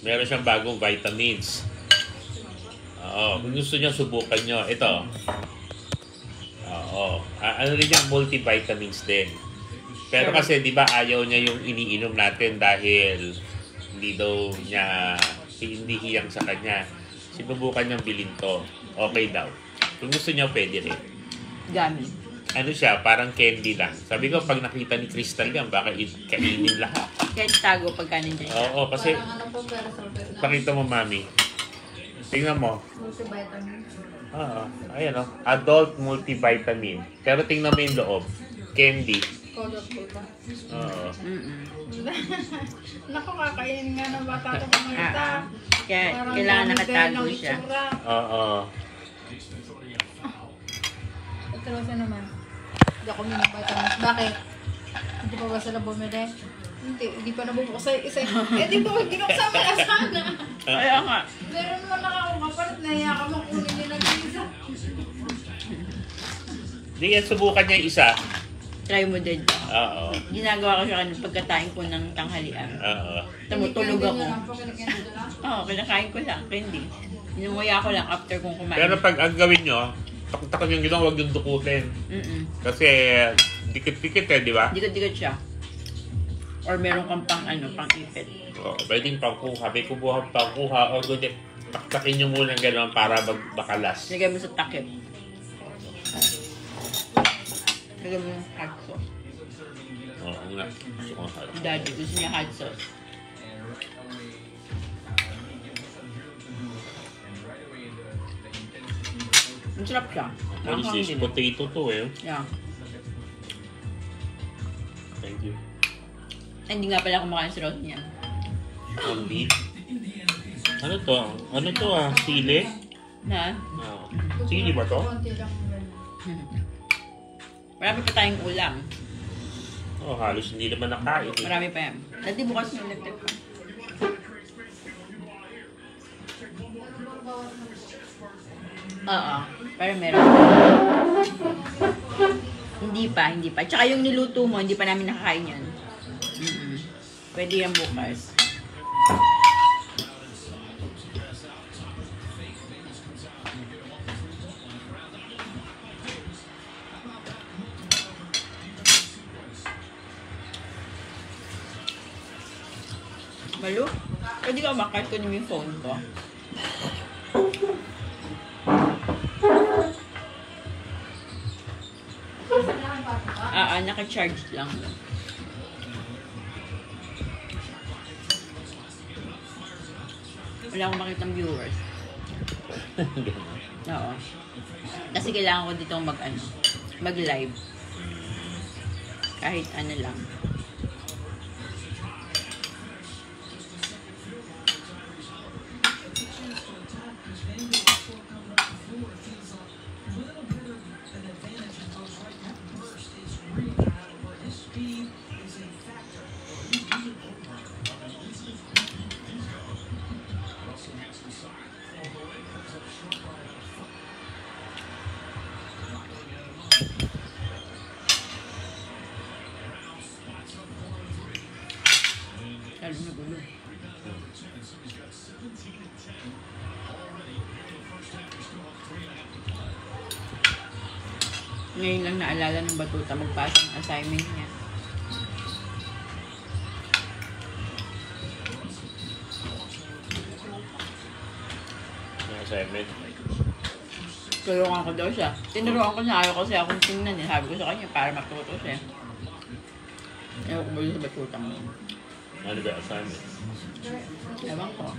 Meron siyang bagong vitamins. Oo, kung gusto niyo subukan niyo, ito. Oo. Ano rin yung multivitamins din. Pero kasi 'di ba ayaw niya yung iniinom natin dahil hindi daw niya hindi hiyang sa kanya. Sinubukan niyang bilhin to. Okay daw. Kung gusto niya pwede rin. Gummy. Ano siya, parang candy lang. Sabi ko, pag nakita ni Crystal yan, baka kainin lahat. Kahit tago pagka nandiyan siya. Oo, kasi pakita mo, mami. Tingnan mo. Multivitamin. Oo, ayan o. Adult multivitamin. Pero tingnan mo yung loob. Candy. Kodot po ba? Oo. Naku, kakainin nga ng bata ito kumita. Kaya kailangan nakatago siya. Oo. Pero siya naman. Hindi ako minapatamis. Bakit? Hindi pa ba sila bumili? Hindi pa nabubukas sa isa. Eh, di ba ginuksan mo na sana? Kaya nga. Meron mo nakakapalit na iya ka makunin nyo ng isa. Hindi yan, subukan niya yung isa. Try mo din. Oo. Ginagawa ko siya kanina pagkatayin ko ng tanghalian. Oo. Tumutulog ako. Kinakain Oo, kinakain ko lang. Candy. Inumuya ko lang after kong kumain. Pero pag ang gawin nyo, takot-takot yung ginawa, huwag yung dukutin. Kasi dikit-dikit eh, di ba? Dikit-dikit siya. Or meron kang pang-ipit. Oo, pwedeng pangkuha. May kubuha pangkuha. O kundi, taktakin nyo muna gano'n para bakalas. Lagay mo sa takip. Lagay mo yung hot sauce. Oo nga. Gusto ko hot. Daddy, gusto niya hot sauce. Masarap siya. What is this? Potato to eh. Yeah. Thank you. Hindi nga pala kumakain si Rose niya. Beef. Ano to? Ano to ah? Sili? Na? Oh. Sili ba to? Konti lang ganun. Marami pa tayong ulam. Oh, halos hindi naman nakain. Marami pa yan. Dati bukas yung electric pa. Oo. Pero meron. Hindi pa. Tsaka yung niluto mo, hindi pa namin nakakain yan. Pwede yan bukas. Malu? Pwede ka makart ko yung phone ko? Naka-charge lang. Wala akong makitang viewers. Oo. Kasi kailangan ko dito mag-live. Kahit ano lang. Lalo na gulo. Ngayon lang naalala ng batuta magpasa ng assignment niya. Assignment. Tulungan ko daw siya. Tinuruan ko na ayaw kasi akong tingnan eh. Sabi ko sa kanya para matuto siya. Ayaw ko muli sa batuta mo. Ano ba assignment? Ewan ko.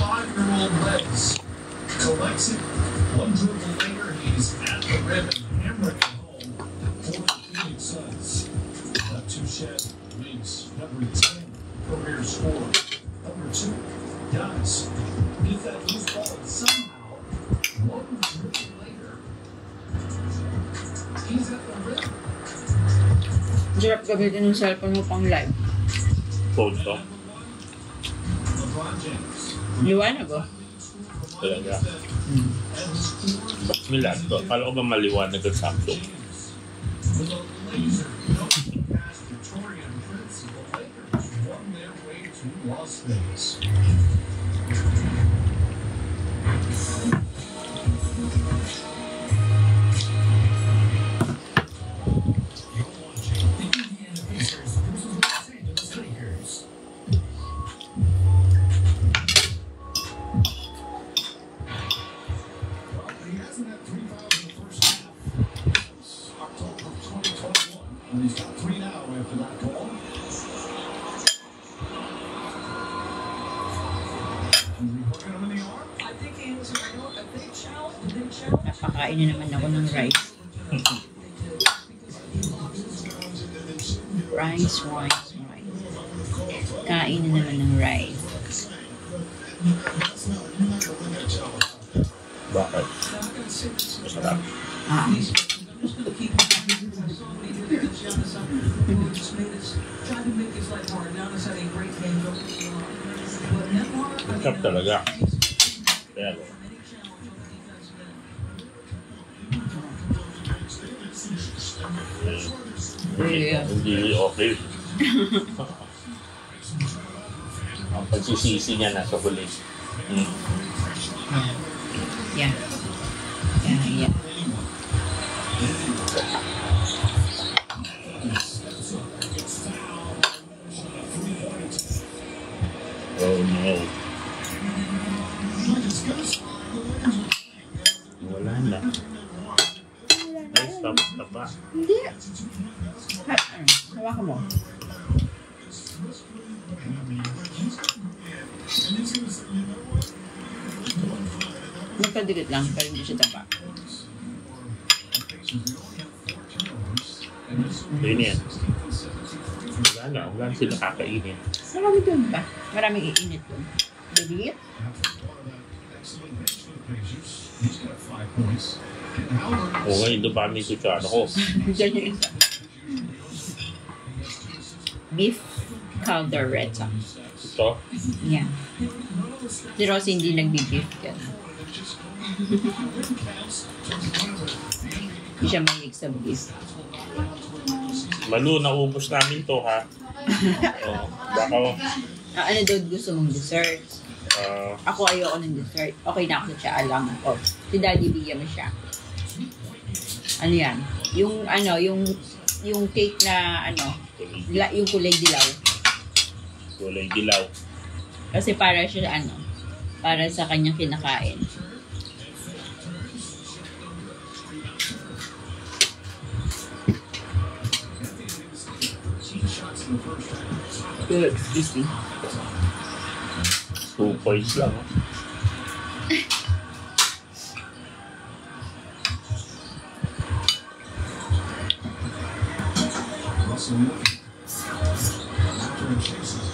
35-year-old legs collects it. One dribble later, he's at the rim and hammering it home for the Phoenix Suns. Touche wings number 10 career score. Number 2, guys, get that loose ball and somehow one dribble later, he's at the rim. Sarap gamitin yung cellphone mo pang live. Phone to. LeBron James. Liwanag oh. Talaga. Ba't may laptop? Kala ko ba maliwanag ang Samsung? With a laser knocking past Victoria and Prince, the Lakers won their way to Las Vegas. He hasn't had 3 fouls in the first half. October of 2021. And he's got 3 now after that call. And we working him in the arm. I think he was a big challenge. Napakain na naman ako ng rice. Rice. Kain na naman ng rice. Bakit? Masarap. Ah. Masarap talaga. Kaya, Yeah. hindi okay. Ang pagsisisi niya nasa huli. Yeah. Oh no. Wala na. Ay, stop ba? Hindi. Hawakan mo. Magkadikit lang, pero hindi siya taba. Yun yan. Wala na sila kakainin. Marami doon ba? Maraming iinit doon. Dili? He's got 5 points. Oo nga, yung dami yung kutsara ko. Diyan yung isa. Beef caldereta. Ito, Yeah. Si Rosie hindi nagbi-beef yan. Hindi siya mahilig sa beef. Malu, naubos namin to ha. Oh, baka, Ano daw gusto mong dessert? Ako ayoko ng dessert. Okay na ako sa tsaa lang. Oh, si Daddy bigyan mo siya. Ano yan? Yung cake na yung kulay dilaw. kulay dilaw. Kasi para siya para sa kanyang kinakain. Good. Easy. 2 points lang. Nelson after a chases.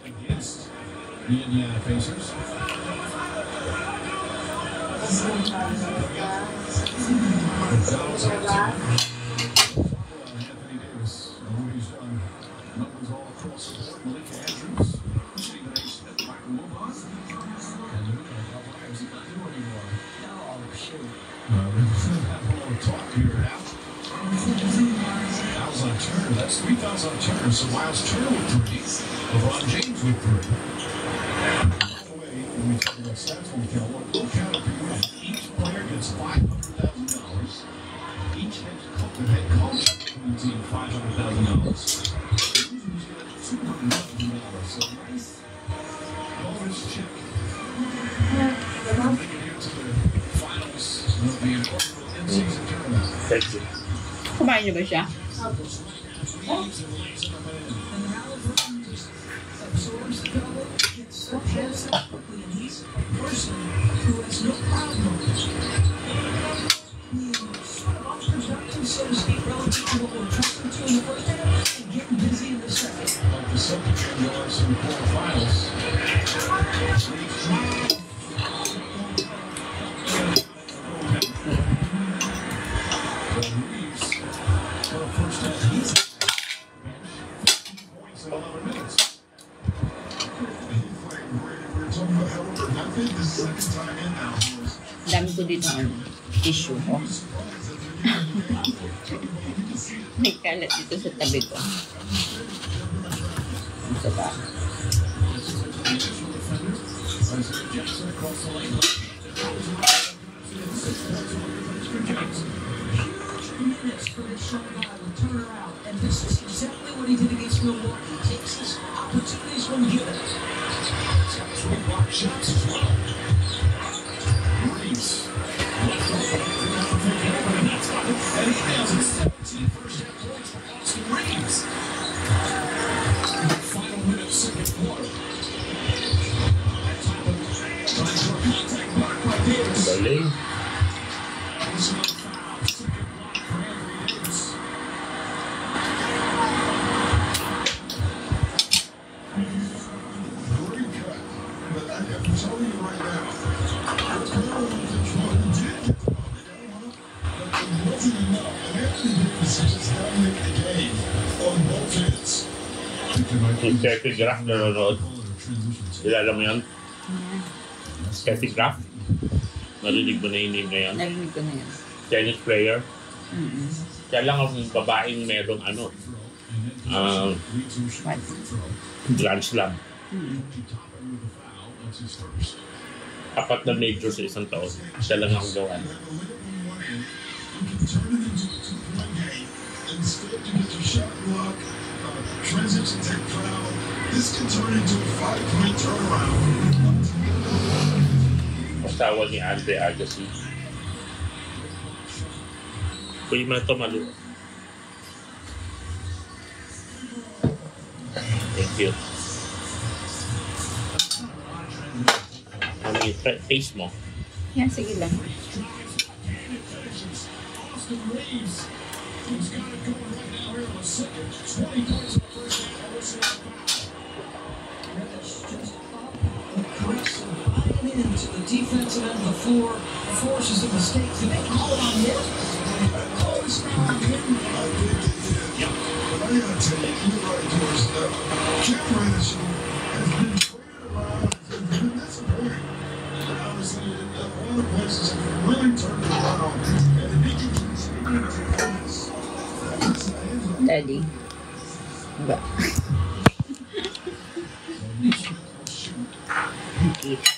Against the Indiana Pacers. Gonzalez Anthony Davis. He's done numbers all across the board. Malika Andrews. Stephen A. Smith. Michael Wilbon. And a couple items he not do anymore. Oh, shoot. We're going to have a little talk here now. Fouls on Turner. That's 3 fouls on Turner. So Miles Turner with 3. LeBron James with 3. When we talk about stats, when we count one, we'll count up here. Each player gets $500,000. Each head coach in the team $500,000. Who's got $200,000? So nice bonus check. Making it to the finals of the inaugural in-season tournament. Thank you. Kumain niyo ba siya? Absorbs the double, gets so hands up quickly, and he's a person who has no problem being sort of unproductive, so to speak, relative to what we're accustomed to in the first half, and getting busy in the second. Like the Celtics and the Arts in the quarterfinals. Reeves, for the first half, he's points in 11 minutes. We're talking about how we're not big. This is the second time in now. Dami ko dito tissue ko. May kalat dito sa tabi ko. Ito ba? Isaiah Jackson across the lane. Minutes for this shot guy will turn around, and this is exactly what he did against Milwaukee. He takes his opportunities when given. Three block shots as well. Reeves. And he nails it. 17 first half points for Austin Reeves. Final minute, second quarter. Trying for contact block by Davis. Galing. This is another foul. Second block for Anthony Davis. Great cut. But I'm telling you right now, it's going to did get the ball. But it wasn't enough. And Anthony Davis just dominated the game on both ends. Yung Steffi Graf nanonood. Kilala mo yan? Steffi Graf? Narinig mo na yung name na yan? Narinig ko na yan. Tennis player. Kaya lang ang babaeng merong What? Grand Slam. Apat na major sa isang taon. Siya lang ang gawan. You can turn it into a two-point game and still to get your shot block, transition take foul. This can turn into a 5-point turnaround. Asawa ni Andre Agassi. Pwede mo na ito malu. Thank you. Ano yung taste mo? Yan, sige lang. Austin Reeves, he's got it going right now here in the second. 20 points in the first half. Reddish just up, aggressive, buying into the defensive end of the floor, forces a mistake. Did they call it on him? Call this now on him. I think they did. But I gotta tell you, you're right, George. Cam Reddish has been traded around. Has been disappointing. And obviously, one of the places that can really turn it around. And if he can continue to do this, Daddy. Ba?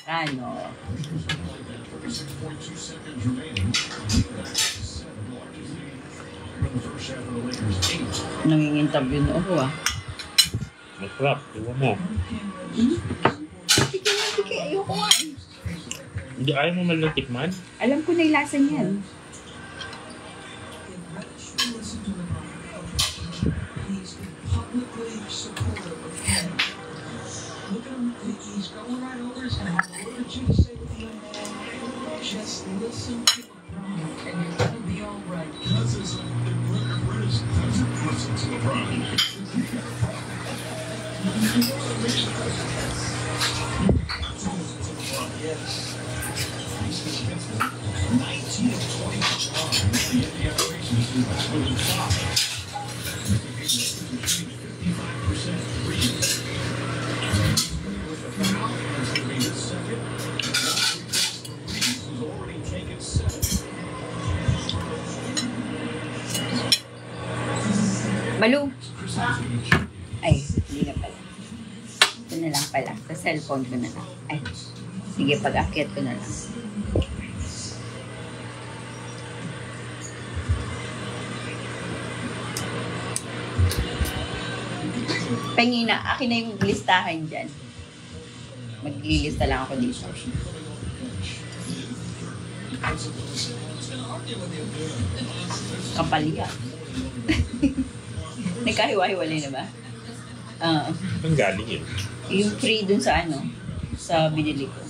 Ano? 36.2 seconds remaining. Seven, the largest lead from the first half of the Lakers. 8. Nanging-interview na ako Masarap. Tingnan mo. Sige, ayoko nga eh. Hindi ayaw mo man lang tikman? Alam ko na yung lasa niyan. He's publicly supportive of him. Look at him. He's going right over his head. What did you say with the young man? Just listen to him. and you're gonna be all right. Cousins, listen to LeBron. Yes. 19 of 20 the NBA operations is within 55% three. With the foul, it's going to be his second. He's already taken 7. Malu! Ay, hindi na pala. Ito na lang pala. Sa cellphone ko na lang. Ay, sige, pag-akyat ko na lang. Pengi na, akin na yung listahan dyan. Maglilista lang ako dito. Kapal yan. Nagkahiwa-hiwalay na ba? Ang galing yun. Yung free dun sa ano, sa binili ko.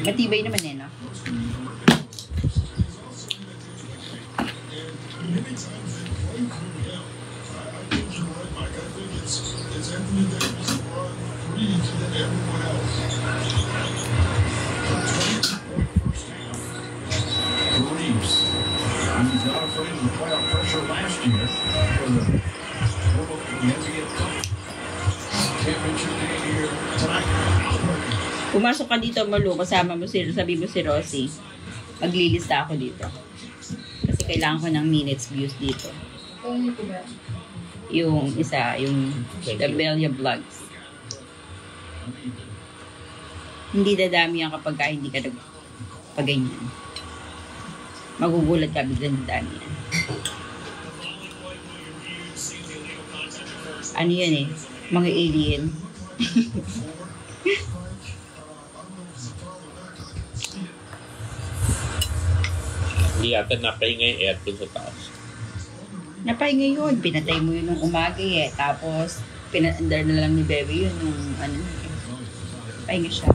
Matibay naman eh, no? Reeves. He's not afraid of the playoff pressure last year for the NBA Cup championship game here tonight. Pumasok ka dito, Malu, kasama mo sabi mo si Rosie. Maglilista ako dito. Kasi kailangan ko ng minutes views dito. Kung ito ba? Yung isa, yung The Belia Vlogs. Hindi dadami yan kapag hindi ka nagpaganyan. Magugulat ka biglang dadami yan. Ano yan eh? Mga alien. Hindi yata napahinga yung aircon sa taas. Napahinga yun. Pinatay mo yun nung umaga eh. Tapos, pinandar na lang ni Bebe yun nung ano eh. Pahinga siya.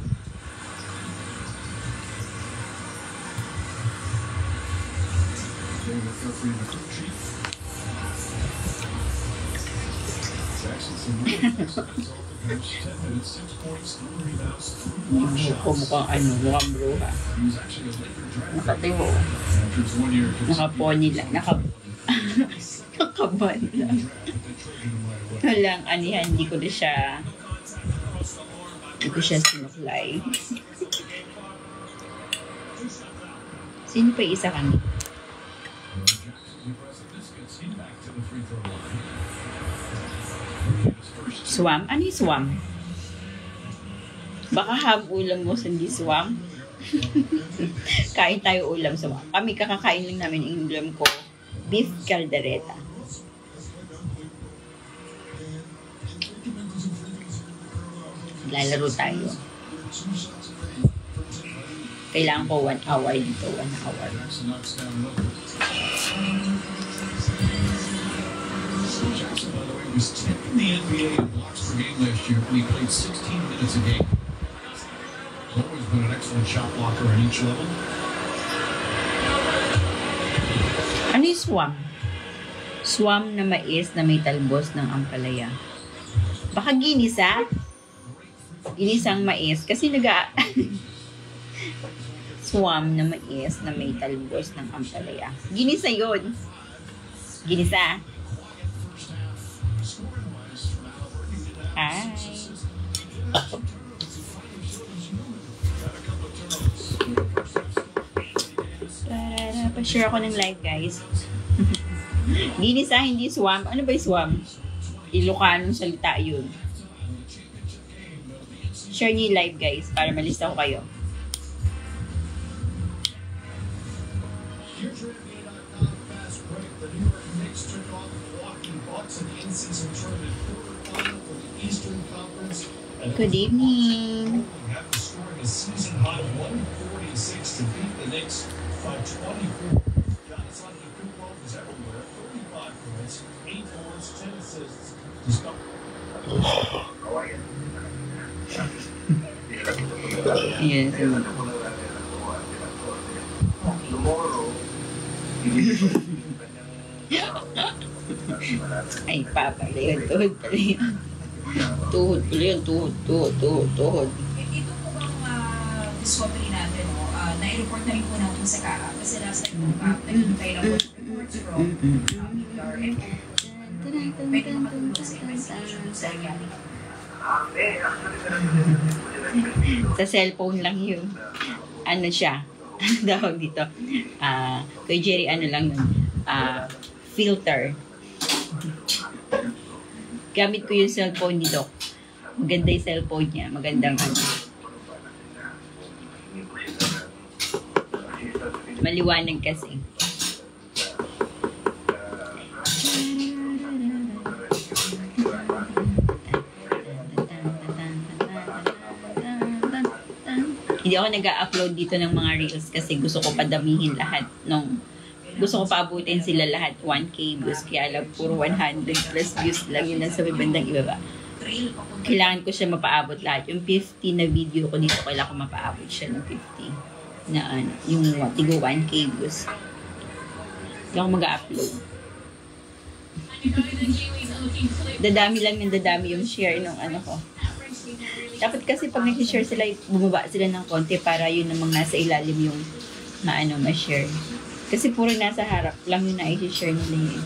Mukhang ano, mukhang bruha. Nakatiwo. Nakapony lang. Nakaban lang. Walang anihan, hindi ko siya sinuklay. Sino pa isa kami? Swam? Ano yung swam? Baka ham ulam mo sa hindi swam? Kain tayo ulam sa swam. Kami kakakain lang namin yung ulam ko. Beef caldereta. Lalaro tayo. Kailangan ko 1 hour dito. 1 hour. Jackson, by the way, was 10th in the NBA in blocks per game last year when he played 16 minutes a game. He's always been an excellent shot blocker at each level. Ano yung swam? Swam na mais na may talbos ng ampalaya. Baka ginisa? Ginisang mais. Kasi swam na mais na may talbos ng ampalaya. Ginisa yun. Ginisa. Hi. Pa-share ako ng live, guys. Ginisa, hindi swam. Ano ba yung swam? Ilocanong salita yun. Share niyo yung live, guys, para malista ko kayo. Good evening. After scoring a season high 146 to beat the Knicks by 24. Giannis Antetokounmpo was everywhere. 35 points, 8 boards, 10 assists. Ayan. Ay, papa. Yun, tuhod pala yun. Tuhod pala yun. Tuhod. Ito po bang discovery natin, no? Na-report na rin po natin sa KAA kasi last time po nagkintay lang po reports from BPR and pwede makatulong sa investigation sa nangyari. Sa cellphone lang yun. Ano siya? Ano tawag dito? Kay Jerry, ano lang yun? Filter. Gamit ko yung cellphone ni Doc. Maganda yung cellphone niya. Magandang ano. Maliwanag kasi. Hindi ako nag-upload dito ng mga reels kasi gusto ko padamihin lahat gusto ko paabutin sila lahat 1K views kaya lang puro 100 plus views lang yun lang sa bandang ibaba. Kailangan ko siya mapaabot lahat. Yung 50 na video ko dito kailangan ko mapaabot siya ng 50 na ano, yung tigo 1K views. Hindi ako mag-upload. Dadami yung share ng ano ko. Dapat kasi pag nag-share sila, bumaba sila ng konti para yun namang nasa ilalim yung ma-share. Kasi puro nasa harap lang yung na-share nila yun.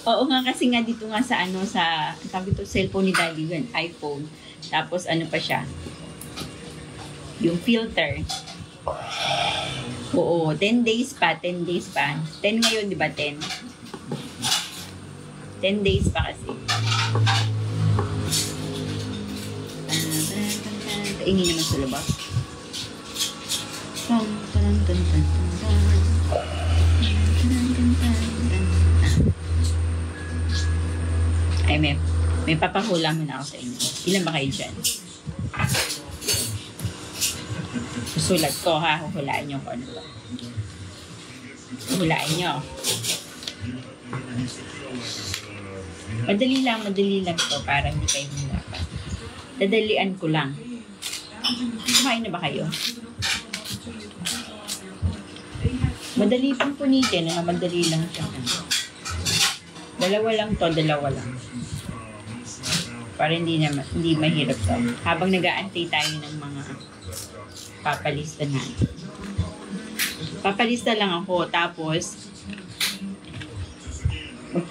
Oo nga, kasi nga dito nga sa sabi to, cellphone ni Daddy yun, iPhone. Tapos ano pa siya? Yung filter. Oo, 10 days pa. 10 ngayon, di ba? 10 days pa kasi. Kaingin naman sa labas. Ay, may papahula muna ako sa inyo. Ilan ba kayo dyan? Susulat ko ha, huhulaan nyo kung ano ba. Huhulaan nyo. Madali lang to para hindi kayo hirapan. Dadalian ko lang. Kumain na ba kayo? Madali pang punitin, madali lang siya. Dalawa lang. Para hindi mahirap to. Habang nag-aantay tayo ng mga papalista na. Papalista lang ako, tapos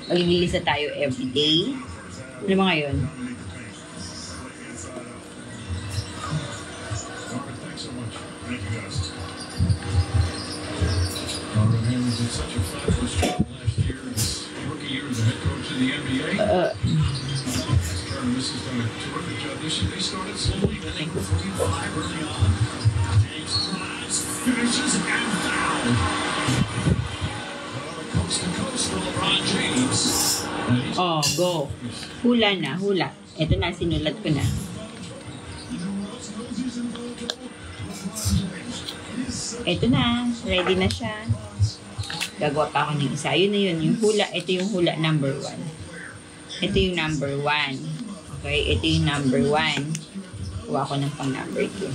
maglilista tayo everyday. Ano ba ngayon? This has done a terrific job. They started slowly, then they go 45 early on. Takes drives, finishes, and foul. Coast to coast for LeBron James. Oh, go. Hula na, hula. Ito na, sinulat ko na. Ito na, ready na siya. Gagawa pa ako ng isa. Yun na yun, yung hula. Ito yung hula number 1. Ito yung number 1. Okay, ito yung number 1. Kuha ko ng pang number 2.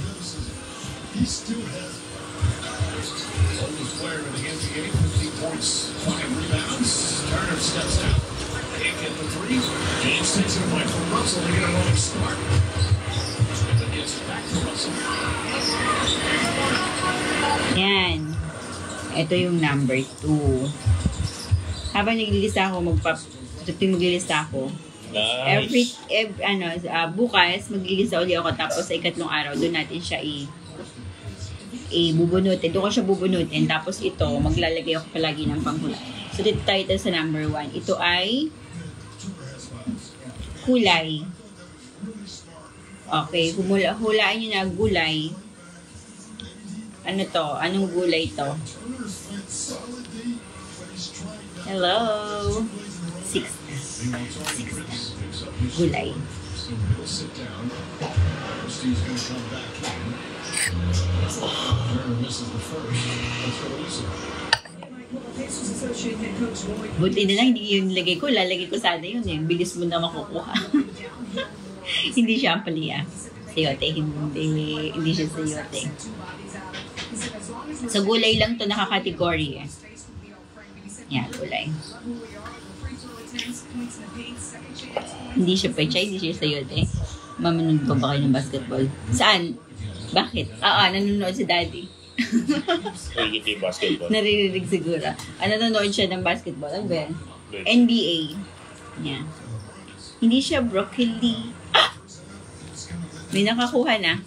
Oldest player in the NBA, 50 points, 5 rebounds. Turner steps out. Can't get the three. James takes it away from Russell to get a running start. But gets it back to Russell. Yan. Ito yung number 2. Habang naglilista ako, maglilista ako, Nice. bukas maglilista ulit ako, tapos sa ikatlong araw doon natin siya bubunutin. Doon ko siya bubunutin, tapos ito maglalagay ako palagi ng panghula. So dito tayo sa number 1. Ito ay kulay. Okay, hulaan nyo na gulay. Ano to? Anong gulay to? Hello? 6 gulay. So he'll sit down. Steve's going to come back in. Turner misses the first. Let's go Lisa. Buti na lang, hindi yung lagay ko. Lalagay ko sana yun eh. Bilis mo na makukuha. Hindi siya ang palya. Sayote, hindi siya sayote. Sa gulay lang to nakakategory eh. Yan, gulay. Hindi siya pechay, hindi siya sayote. Mamanood pa ba kayo ng basketball? Saan? Bakit? Nanonood si daddy. Nagiging basketball. Naririnig siguro. Nanonood siya ng basketball. Ano ba yan? NBA. Yan. Hindi siya broccoli. May nakakuha na.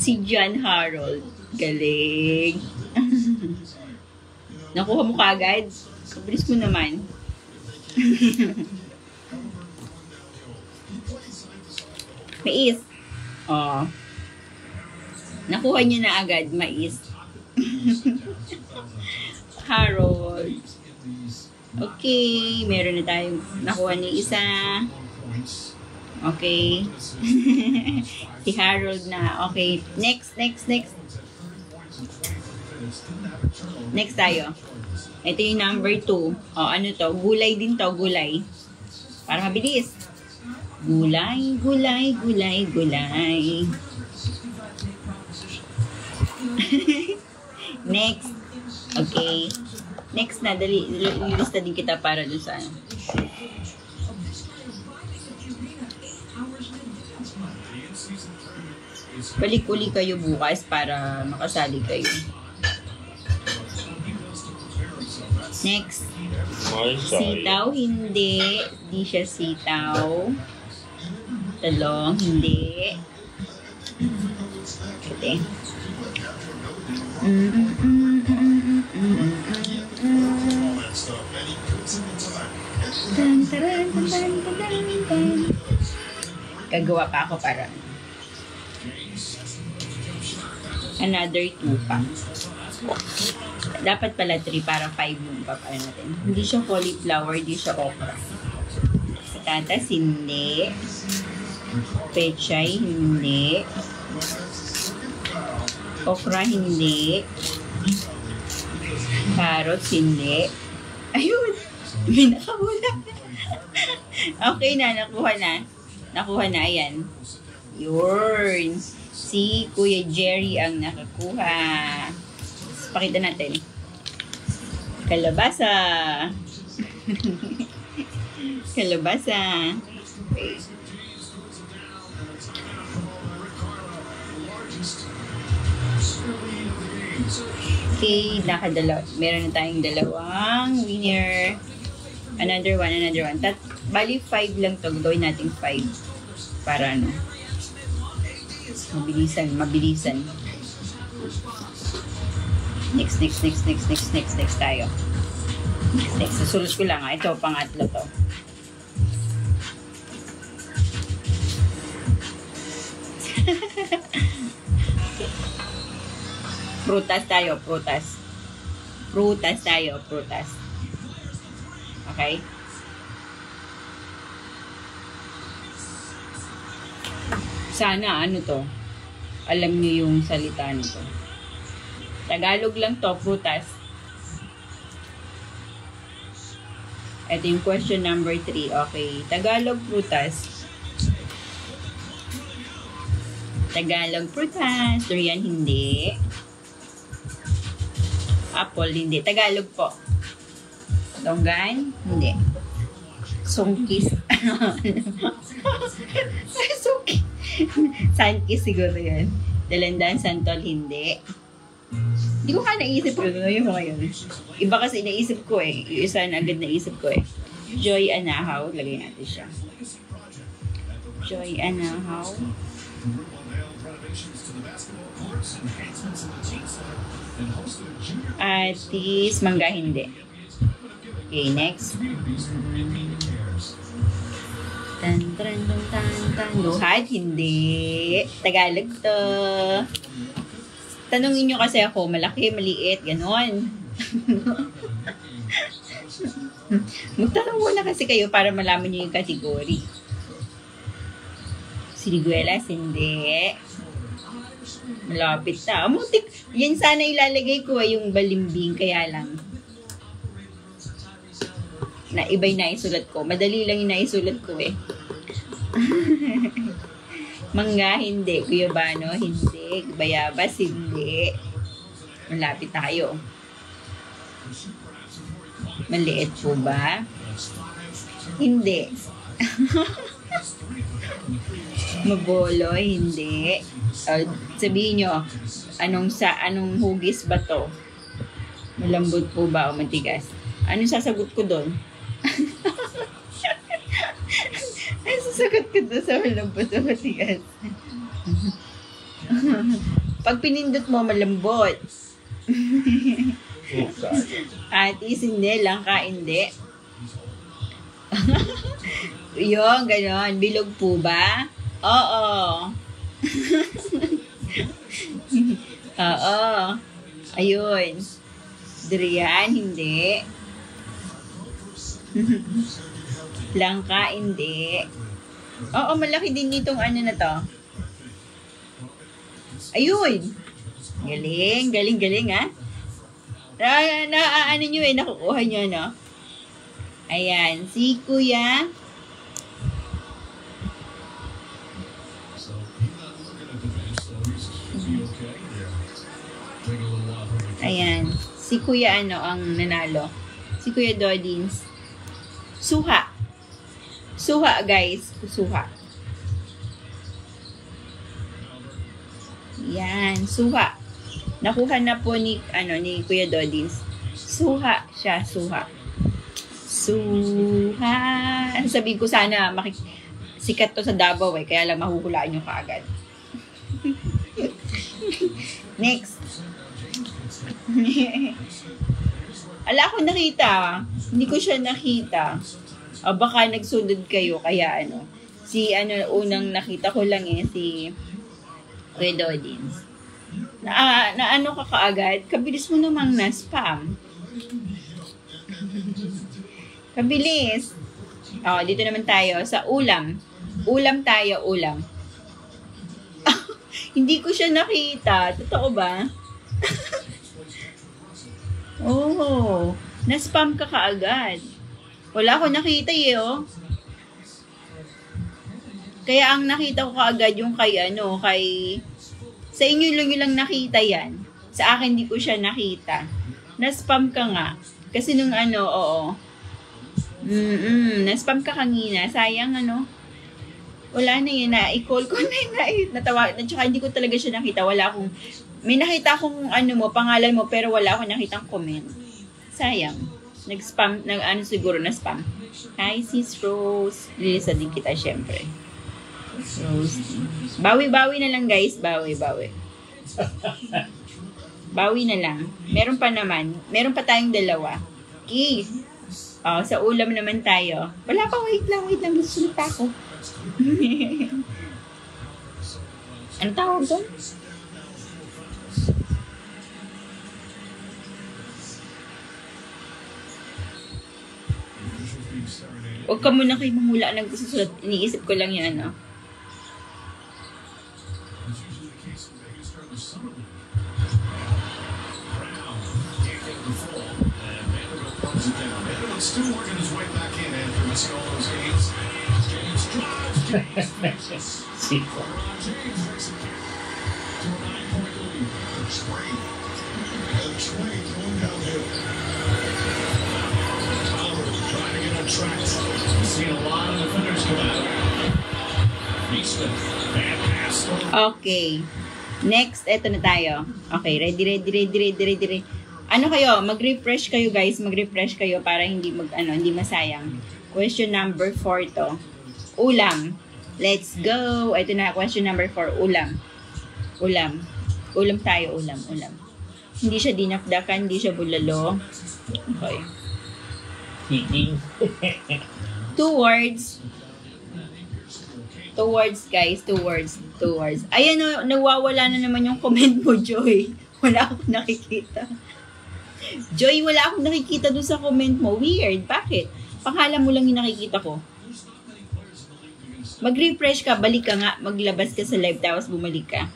Si John Harold. Galing. Nakuha mo kagad? Kabilis mo naman. Mais. Nakuha niya na agad, mais. Harold. Okay, meron na tayong nakuha niya isa. Okay. Si Harold na. Okay, next. Next tayo. Ito yung number 2. Ano to? Gulay din to, gulay. Para mabilis. Gulay. Next. Okay. Next na, lilista din kita para dun sa ano. Balik-uli kayo bukas para makasali kayo. Next. Sitaw, hindi. Hindi siya sitaw. Talong, hindi. Okay. Gagawa pa ako para another 2 pa. Dapat pala 3 para 5 yung papaano natin. Hindi siya cauliflower, hindi siya okra. Patatas, hindi. Pechay, hindi. Okra, hindi. Carrots, hindi. Ayun! May nakahula. Okay na, nakuha na. Nakuha na, ayan. Yun. Si Kuya Jerry ang nakakuha. Pakita natin. Kalabasa. Kalabasa. Okay, meron na tayong dalawang winner. Another one. Bali 5 lang to. Gawin natin 5. Para ano? Mabilisan. Next tayo. Next. Susulos ko lang ha. Ito, pangatlo to. Prutas tayo. Okay? Sana, ano to? Alam niyo yung salita nito. Tagalog lang to, prutas. Ito yung question number 3. Okay. Tagalog, prutas. Durian, hindi. Apple, hindi. Tagalog po. Longgan, hindi. Sungkis. Sungkis. Sankis siguro yan. Dalandan, santol, hindi. Hindi ko ka naisip yun. Ano yung ngayon? Iba kasi naisip ko eh. Yung isa na agad naisip ko eh. Joy Anahaw. Lagay natin siya. Joy Anahaw. Atis Mangga, hindi. Okay, next. Luhad, hindi. Tagalog to. Tanungin nyo kasi ako, malaki, maliit, ganon. Magtanong muna kasi kayo para malaman nyo yung category. Siriguelas, hindi. Malapit na. Amutik. Yan sana ilalagay ko yung balimbing, kaya lang. Na iba'y naisulat ko. Madali lang yung naisulat ko eh. Mangga, hindi. Guyabano, hindi. Bayabas, hindi. Malapit tayo. Maliit po ba? Hindi. Mabolo, hindi. Sabihin nyo, anong hugis ba to? Malambot po ba o matigas? Anong sasagot ko doon? Anong sasagot ko doon sa malambot o matigas? Pag pinindot mo, malambot. Atis, hindi. Langka, hindi. Yung, ganon. Bilog po ba? Oo. Oo. Ayun. Durian, hindi. Langka, hindi. Oo, malaki din itong ano na to. Ayun. Galing, galing, galing, ha? Ano nyo nakukuha nyo, no? Ayan, si Kuya. Ayan, si Kuya ang nanalo. Si Kuya Dodins. Suha. Suha, guys. Suha. Yan, suha. Nakuha na po ni Kuya Dodins. Suha siya, suha. Suha. Sabihin ko sana sikat to sa Davao kaya lang mahuhulaan nyo kaagad. Next. Ala ako nakita. Hindi ko siya nakita. Baka nagsunod kayo kaya si unang nakita ko lang si Kuya Dodins. Na ano ka kaagad? Kabilis mo namang na-spam. Kabilis. Dito naman tayo sa ulam. Ulam tayo, ulam. Hindi ko siya nakita. Totoo ba? Na-spam ka kaagad. Wala ko nakita Kaya ang nakita ko kaagad yung kay sa inyo lang nakita yan. Sa akin, di ko siya nakita. Na-spam ka nga. Kasi nung na-spam ka kanina. Sayang, wala na yun. I-call ko na yun. Natawa. At saka hindi ko talaga siya nakita. May nakita akong pangalan mo, pero wala akong nakitang comment. Sayang. Nag-spam, siguro na-spam. Hi, Sis Rose. Lilisa din kita, syempre. Rose. Bawi-bawi na lang, guys. Bawi. Bawi na lang. Meron pa naman. Meron pa tayong dalawa. Okay. Sa ulam naman tayo. Wala pa, wait lang. Gusto ako. Ano tawag doon? Huwag ka muna kayo mamula ng gusto sulat. Iniisip ko lang yun, Still working his way back in after missing all those games. James drives. James makes it. James makes it to a 9-point lead. Trey going downhill. Howard trying to get on track. We've seen a lot of defenders come out. Eastman, bad pass. Okay. Next, eto na tayo. Okay, ready. Ano kayo? Mag-refresh kayo, guys. Mag-refresh kayo para hindi hindi masayang. Question number 4 to. Ulam. Let's go. Ito na, question number 4. Ulam. Ulam tayo, ulam. Hindi siya dinakdakan, hindi siya bulalo. Okay. Speaking. 2 words. 2 words, guys. 2 words. Ayan, nawawala na naman yung comment mo, Joy. Wala akong nakikita. Joy, wala akong nakikita doon sa comment mo. Weird. Bakit? Pangalan mo lang yung nakikita ko. Mag-refresh ka, balik ka nga. Maglabas ka sa live tapos bumalik ka.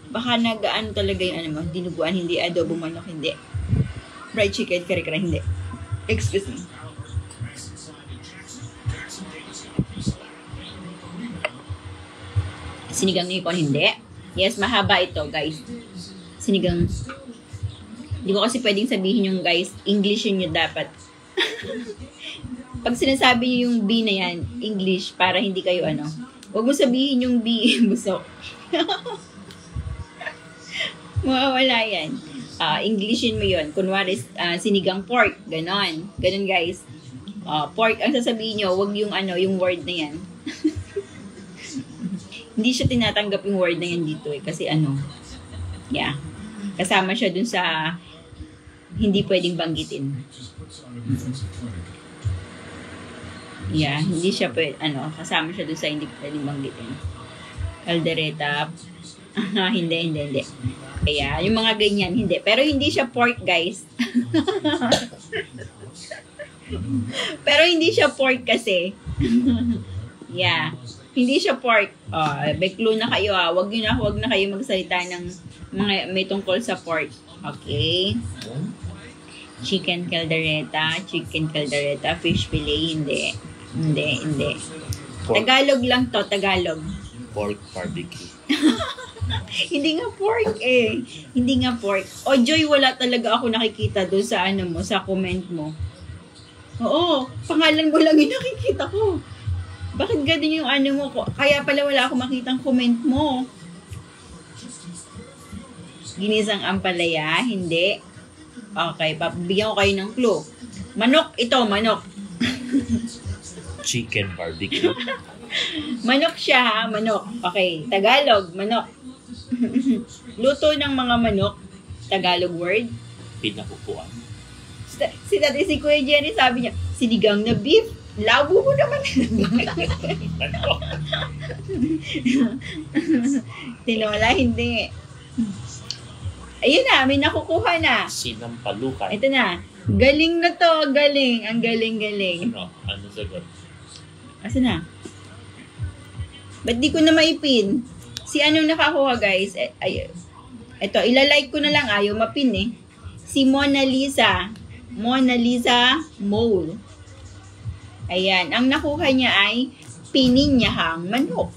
Baka nag-ano talaga yung dinuguan, hindi. Adobo manok, hindi. Fried chicken, kare-kare, hindi. Excuse me. Sinigang na hipon, hindi. Yes, mahaba ito, guys. Sinigang. Hindi ko kasi pwedeng sabihin yung guys, English yun dapat. Pag sinasabi niyo yung B na yan, English, para hindi kayo ano. Huwag mo sabihin yung B, busok. Mawawala yan. Englishin mo yun. Kunwari, sinigang pork. Ganon. Ganon, guys. Pork, ang sasabihin nyo, huwag yung ano, yung word na yan. Hindi siya tinatanggap yung word na yan dito eh. Kasi ano, yeah. Kasama siya dun sa hindi pwedeng banggitin. Yeah, hindi siya kasama siya dun sa hindi pwedeng banggitin. Caldereta. Hindi. Kaya, yung mga ganyan, hindi. Pero hindi siya pork, guys. Pero hindi siya pork kasi. Yeah. Hindi siya pork. May clue na kayo ha. Huwag na kayo magsalita ng mga may tungkol sa pork. Okay. Chicken caldereta, fish fillet, hindi. Pork. Tagalog lang to, Tagalog. Pork barbecue. Hindi nga pork eh. Hindi nga pork. O Joy, wala talaga ako nakikita doon sa ano mo, sa comment mo. Oo, pangalan mo lang yung nakikita ko. Bakit ganun yung ano mo ko? Kaya pala wala akong makitang comment mo. Ginisang ampalaya, hindi. Okay, bigyan ko kayo ng clue. Manok ito, manok. Chicken barbecue. Manok siya ha, manok. Okay, Tagalog, manok. Luto ng mga manok, Tagalog word. Pinakupuan. Si Kuya Jenny sabi niya, sinigang na beef. Labo mo naman. Tinola, hindi. Ayun na, may nakukuha na. Sinampalukan. Ito na. Galing na to, galing. Ang galing. Ano sagot? Asa na? Ba't di ko na maipin? Si anong nakakuha, guys? Ito, ilalike ko na lang. Ayaw mapin eh. Si Mona Lisa. Mona Lisa Mole. Ayan. Ang nakuha niya ay pininyahang manok.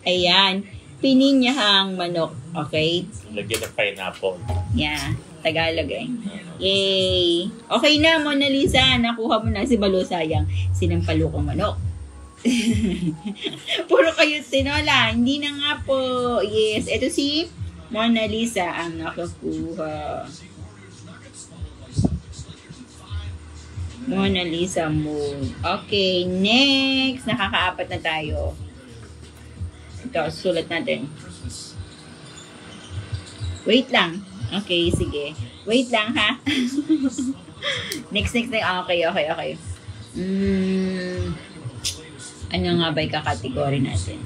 Ayan. Pininyahang manok. Okay? Lagyan ng pineapple. Yeah. Tagalog eh. Yay! Okay na, Mona Lisa. Nakuha mo na si Balo, sayang. Sinampalukong manok. Puro kayo tinola. Hindi na nga po. Yes. Ito si Mona Lisa ang nakakuha. Mona Lisa Moon. Okay, next. Nakakaapat na tayo. Ito, sulat natin. Wait lang. Okay, sige. Wait lang, ha? Next. Okay. Ano nga ba yung kakategory natin?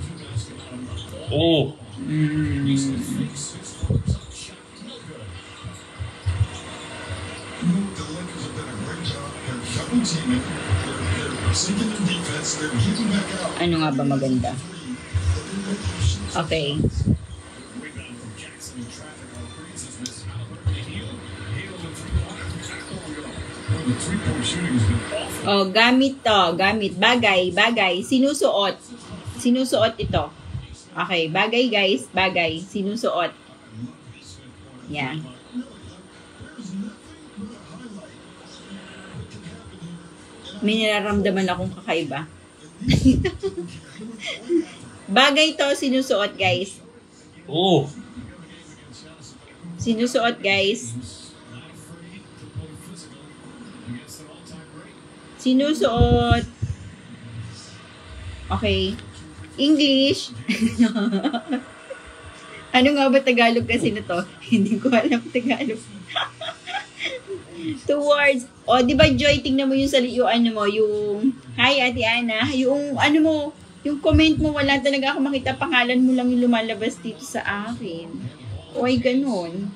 Oh! The Lakers have done a great job. They're double teaming. They're sinking their defense. They're getting back out. Ano nga ba maganda? Okay. Rebound from Jackson in traffic on Breeze has missed out. The three-point shooting has been awful. Oh, gamit to. Gamit. Bagay. Sinusuot. Sinusuot ito. Okay. Bagay, guys. Bagay. Sinusuot. Yeah. May nararamdaman akong kakaiba. Bagay to, sinusuot, guys. Oh! Sinusuot, guys. Sinusuot. Okay. English. Ano nga ba Tagalog kasi na to? Hindi ko alam Tagalog. Two words. O, di ba Joy, tingnan mo yung yung hi Ate Ana, yung ano mo, yung comment mo, wala talaga ako makita, pangalan mo lang yung lumalabas dito sa akin. O ay ganun.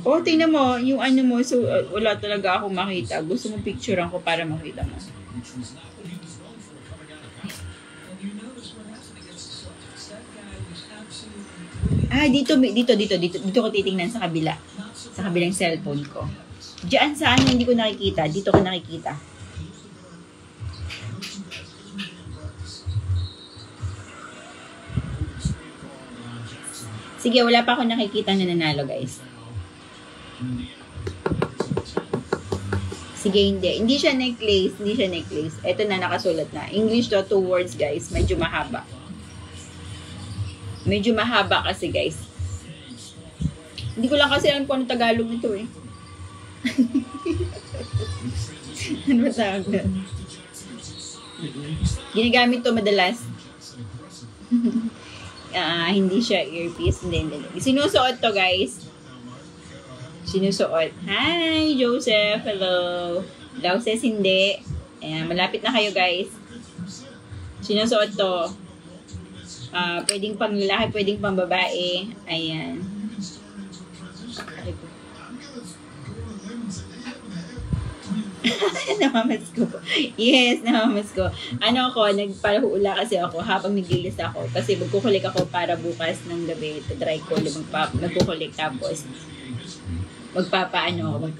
O, tingnan mo, yung ano mo, so wala talaga ako makita. Gusto mo picturean ko para makita mo. Dito ko titingnan sa kabila. Sa kabilang cellphone ko. Diyan sa ano hindi ko nakikita. Dito ko nakikita. Sige, wala pa ako nakikita na nanalo, guys. Sige, hindi. Hindi siya necklace. Hindi siya necklace. Ito na, nakasulat na. English to, 2 words, guys. Medyo mahaba. Medyo mahaba kasi, guys. Hindi ko lang kasi alam kung ano Tagalog nito, eh. Ano ba tawag na? Ginagamit to madalas. Hindi siya earpiece. Hindi. Sinusuot to, guys. Sinusuot. Hi, Joseph. Hello. Daw says hindi. Ayan, malapit na kayo, guys. Sinusuot to. Pwedeng pang lalaki, pwedeng pang babae. Ayan. Namamas ko. Yes, namamas ko. Ano ako, nagpalahula kasi ako habang naglilis ako. Kasi magkukulik ako para bukas ng gabi. Try ko, magkukulik tapos magpapa-bunot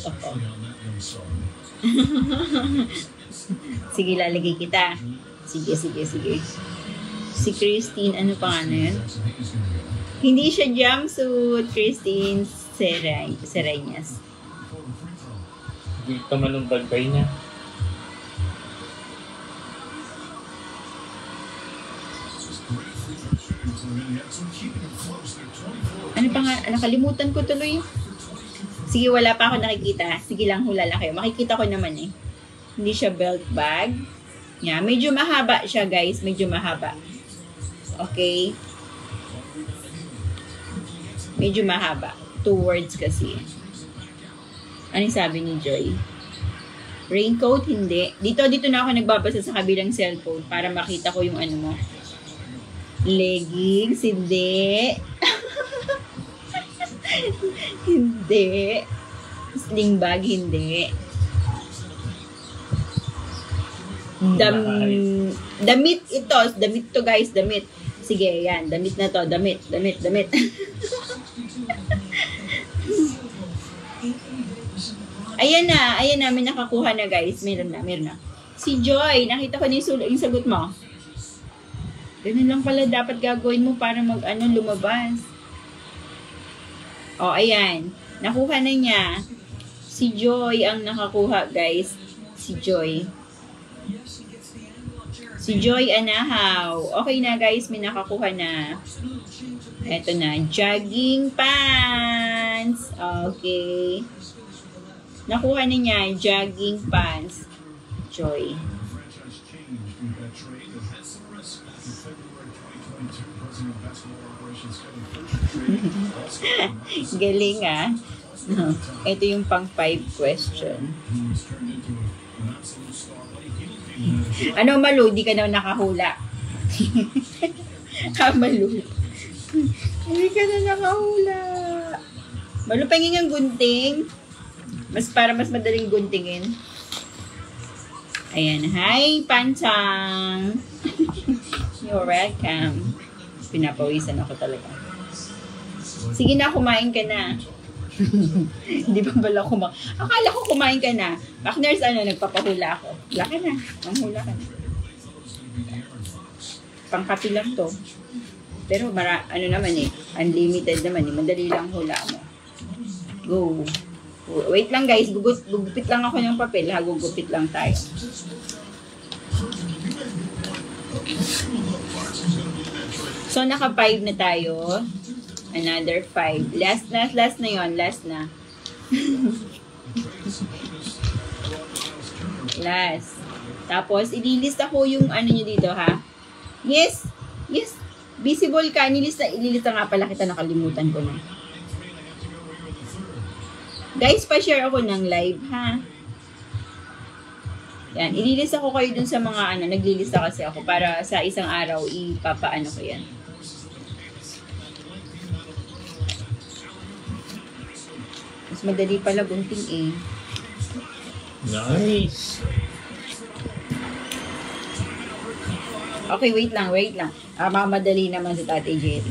ako. Sige, lalagay kita. Sige. Si Christine, ano pa nga na yun? Hindi siya jumpsuit, Christine Sereñas. Hindi ka malumbag kayo niya. Ano pa nga? Nakalimutan ko tuloy. Sige, wala pa ako nakikita. Sige lang, hula lang kayo. Makikita ko naman eh. Hindi siya belt bag. Yeah, medyo mahaba siya, guys. Medyo mahaba. Okay? Medyo mahaba. 2 words kasi. Anong sabi ni Joy? Raincoat, hindi. Dito na ako nagbabasa sa kabilang cellphone para makita ko yung ano mo. Leggings, hindi. Hindi. Sling bag, hindi. Damit ito. Damit to, guys. Damit. Sige, yan. Damit na to. Damit. Ayan na, may nakakuha na, guys. Meron na. Si Joy, nakita ko na yung sagot mo. Ganun lang pala dapat gagawin mo para lumabas. O, ayan. Nakuha na niya. Si Joy ang nakakuha, guys. Si Joy Anahaw. Okay na, guys. May nakakuha na. Eto na. Jogging pants. Okay. Nakuha na niya, jogging pants. Joy. Galing ah. Ito yung pang 5 question. Ano, Malu? Di ka na nakahula. Malu. Hindi ka na nakahula. Malu, panging ang gunting. Para mas madaling guntingin. Ayan. Hi, Pansang. You're welcome. Pinapawisan ako talaga. Sige na, kumain ka na. Hindi pa pala kumain. Akala ko kumain ka na. Bakners, nagpapahula ako. Hula ka na. Manghula ka na. Pangkapi lang to. Pero naman eh. Unlimited naman eh. Madali lang hula mo. Go. Wait lang, guys. Gugupit lang ako ng papel. Gugupit lang tayo. So, naka 5 na tayo. Another 5. Last na yon. Last na. Last. Tapos, ililista ko yung nyo dito, ha? Yes. Visible ka. Ililista nga pala kita. Nakalimutan ko na. Guys, pa-share ako ng live, ha? Yan. Ililista ko kayo dun sa mga naglilista kasi ako para sa isang araw ipapaano ko yan. Mas madali pala gunting eh. Nice. Okay, wait lang. Mamadali naman si Tatay Jerry.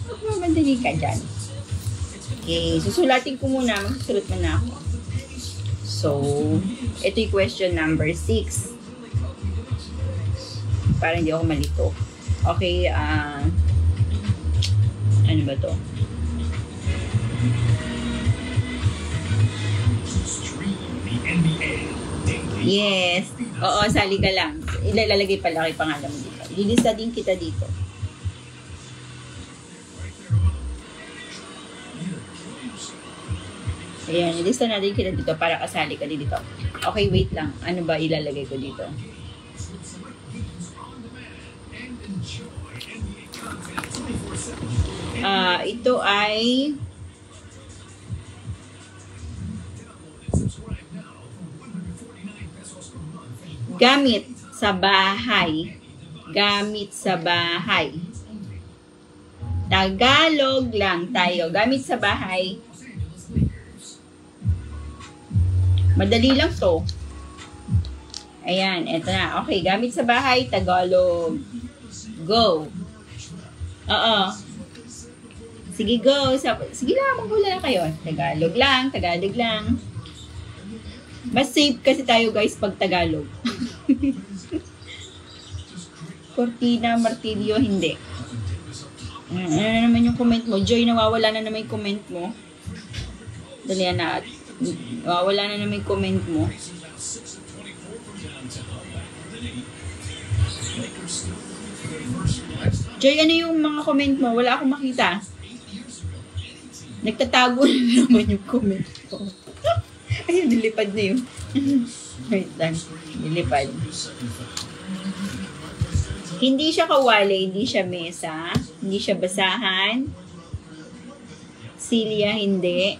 Magmamadali ka dyan. Okay, susulatin ko muna. Magsusulat na ako. So, ito yung question number 6. para hindi ako malito. Okay, ano ba to? Yes. Oo, sali ka lang. Ilalagay pala kay pangalan mo dito. Lilista din kita dito. Ayan, ilista natin kita dito para kasali ka dito. Okay, wait lang. Ano ba ilalagay ko dito? Ito ay gamit sa bahay. Gamit sa bahay. Tagalog lang tayo. Gamit sa bahay. Madali lang to. Ayan, eto na. Okay, gamit sa bahay, Tagalog. Go. Oo. Sige, go. Sige lang, maghula na kayo. Tagalog lang, Tagalog lang. Mas safe kasi tayo guys pag Tagalog. Cortina, Martillo, hindi. Ano na naman yung comment mo? Joy, nawawala na naman yung comment mo. Dali na. Nawawala na naman yung comment mo. Joy, ano yung mga comment mo? Wala akong makita. Nagtatago na naman yung comment ko. Ayun, nilipad na yun. Wait lang. Nilipad. Hindi siya kawali, hindi siya mesa, hindi siya basahan. Silya, hindi.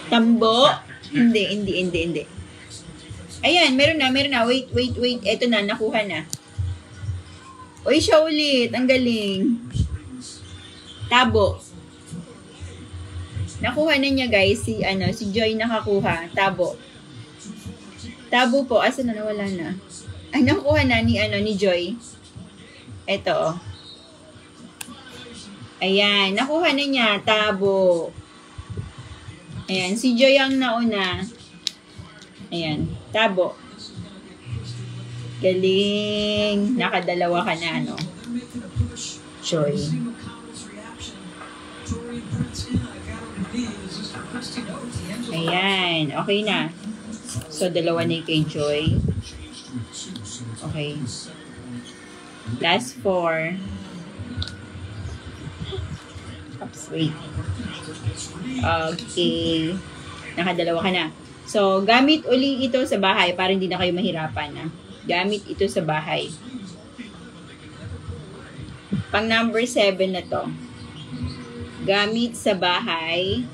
Tambo? Hindi. Ayan, meron na. Wait. Eto na, nakuha na. Uy, siya ulit. Ang galing. Tabo. Nakuha na niya guys. Si Joy nakakuha. Tabo. Tabo po. Asa na nawala na? Ay, nakuha na ni Joy. Eto. Ayan. Nakuha na niya. Tabo. Ayan. Si Joy ang nauna. Ayan. Tabo. Galing. Nakadalawa ka na, Joy. Ayan. Okay na. So, dalawa na kay Joy. Okay. Last 4. Oops, wait. Okay. Nakadalawa ka na. So, gamit uli ito sa bahay para hindi na kayo mahirapan, Gamit ito sa bahay. Pang number 7 na to. Gamit sa bahay,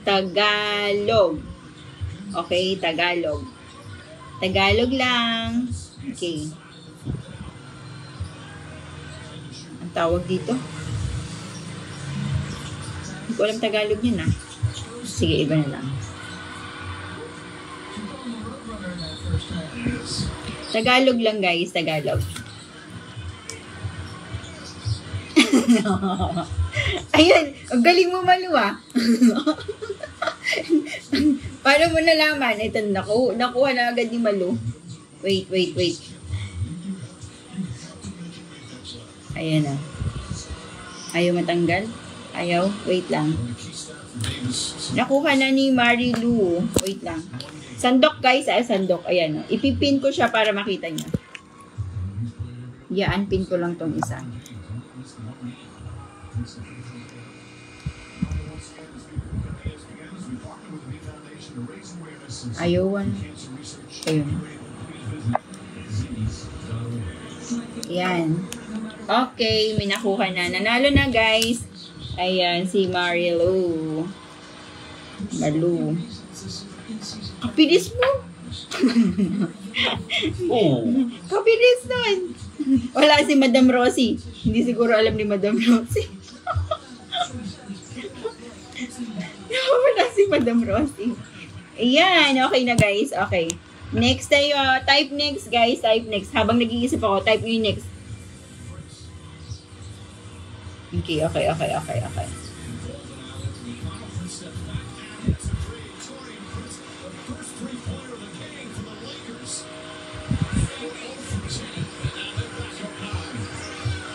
Tagalog. Okay, Tagalog. Tagalog lang. Okay. Ang tawag dito? Hindi ko alam Tagalog yun, Sige, iba na lang. Tagalog lang, guys. Tagalog. Ayun. Ang galing mo, Malu, Paano mo nalaman? Ito, nakuha na agad ni Malu. Wait. Ayan na. Ayaw matanggal? Ayaw? Wait lang. Nakuha na ni Marilu. Wait lang. Sandok, guys. Sandok. Ayan. Ipipin ko siya para makita niya. Yan. Pin ko lang tong isa. Ayawan. Ayun. Yan. Okay. May nakuha na. Nanalo na, guys. Ayan. Si Marilu. Malu. Kapilis mo. Kapilis nun. Wala si Madam Rosie. Hindi siguro alam ni Madam Rosie. Wala si Madam Rosie. Ayan. Okay na, guys. Okay. Next tayo. Type next, guys. Type next. Habang nag-iisip ako, type nyo yung next. Okay. three-pointer of the game for the Lakers.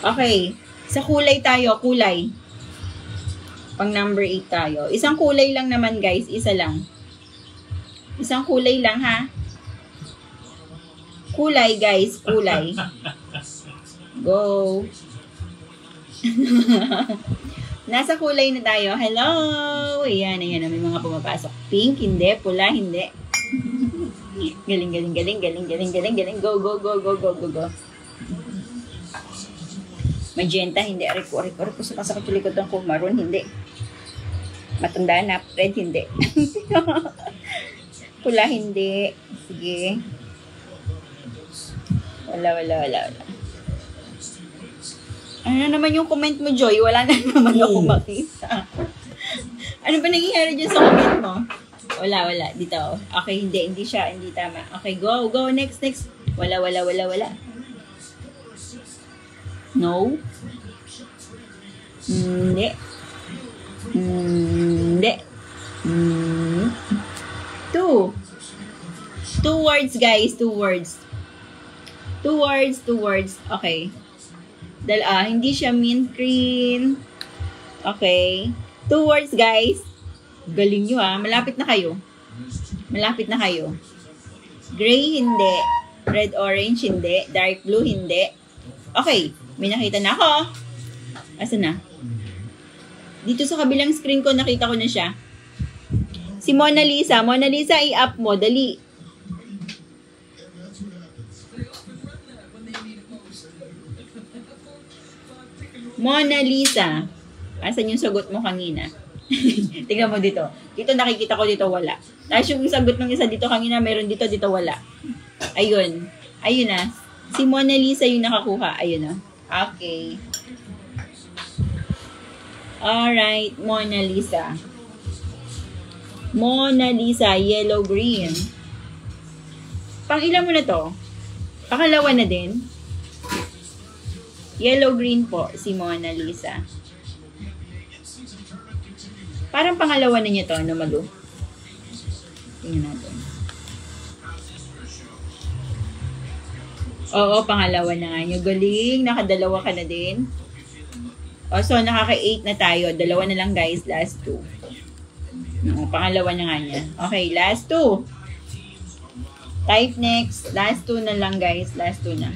Okay. Sa kulay tayo, kulay. Pang number 8 tayo. Isang kulay lang naman, guys. Isa lang. Isang kulay lang, ha? Kulay, guys. Kulay. Go. Nasa kulay na tayo. Hello! Ayan, ayan. May mga pumapasok. Pink, hindi. Pula, hindi. Galing, galing, galing, galing, galing, galing, galing. Go, go, go, go, go, go, go. Magenta, hindi. Ariko, sakasakot yung likod ko. Maroon, hindi. Matanda na. Red, hindi. Pula, hindi. Sige. Wala. Ano naman yung comment mo, Joy? Wala na naman ako makita. Ano ba nangyayari dyan sa comment mo? Wala. Dito. Okay, hindi siya. Hindi tama. Okay, go. Next. Wala. No. Hindi. Two words, guys. Two words. Okay. Hindi siya mint green. Okay. 2 words, guys. Galing nyo, ha. Malapit na kayo. Gray, hindi. Red, orange, hindi. Dark blue, hindi. Okay. May nakita na ako. Asa na? Dito sa kabilang screen ko, nakita ko na siya. Si Mona Lisa. Mona Lisa, i-up mo. Dali. Mona Lisa. Asan yung sagot mo kanina? Tingnan mo dito. Dito nakikita ko, dito wala. Tapos yung sagot ng isa dito kanina, meron dito wala. Ayun. Ayun na. Si Mona Lisa yung nakakuha. Ayun na. Okay. Alright, Mona Lisa. Mona Lisa, yellow green. Pang ilan mo na to? Pangalawa na din. Yellow green po si Mona Lisa. Parang pangalawa na niya to, ano, Malu? Tingnan natin. Oo, pangalawa na nga niyo. Galing, nakadalawa ka na din. O, so nakaka-8 na tayo. Dalawa na lang, guys, last 2. No, pangalawa na nga niya. Okay, last 2. Type next. Last 2 na lang, guys. Last 2 na.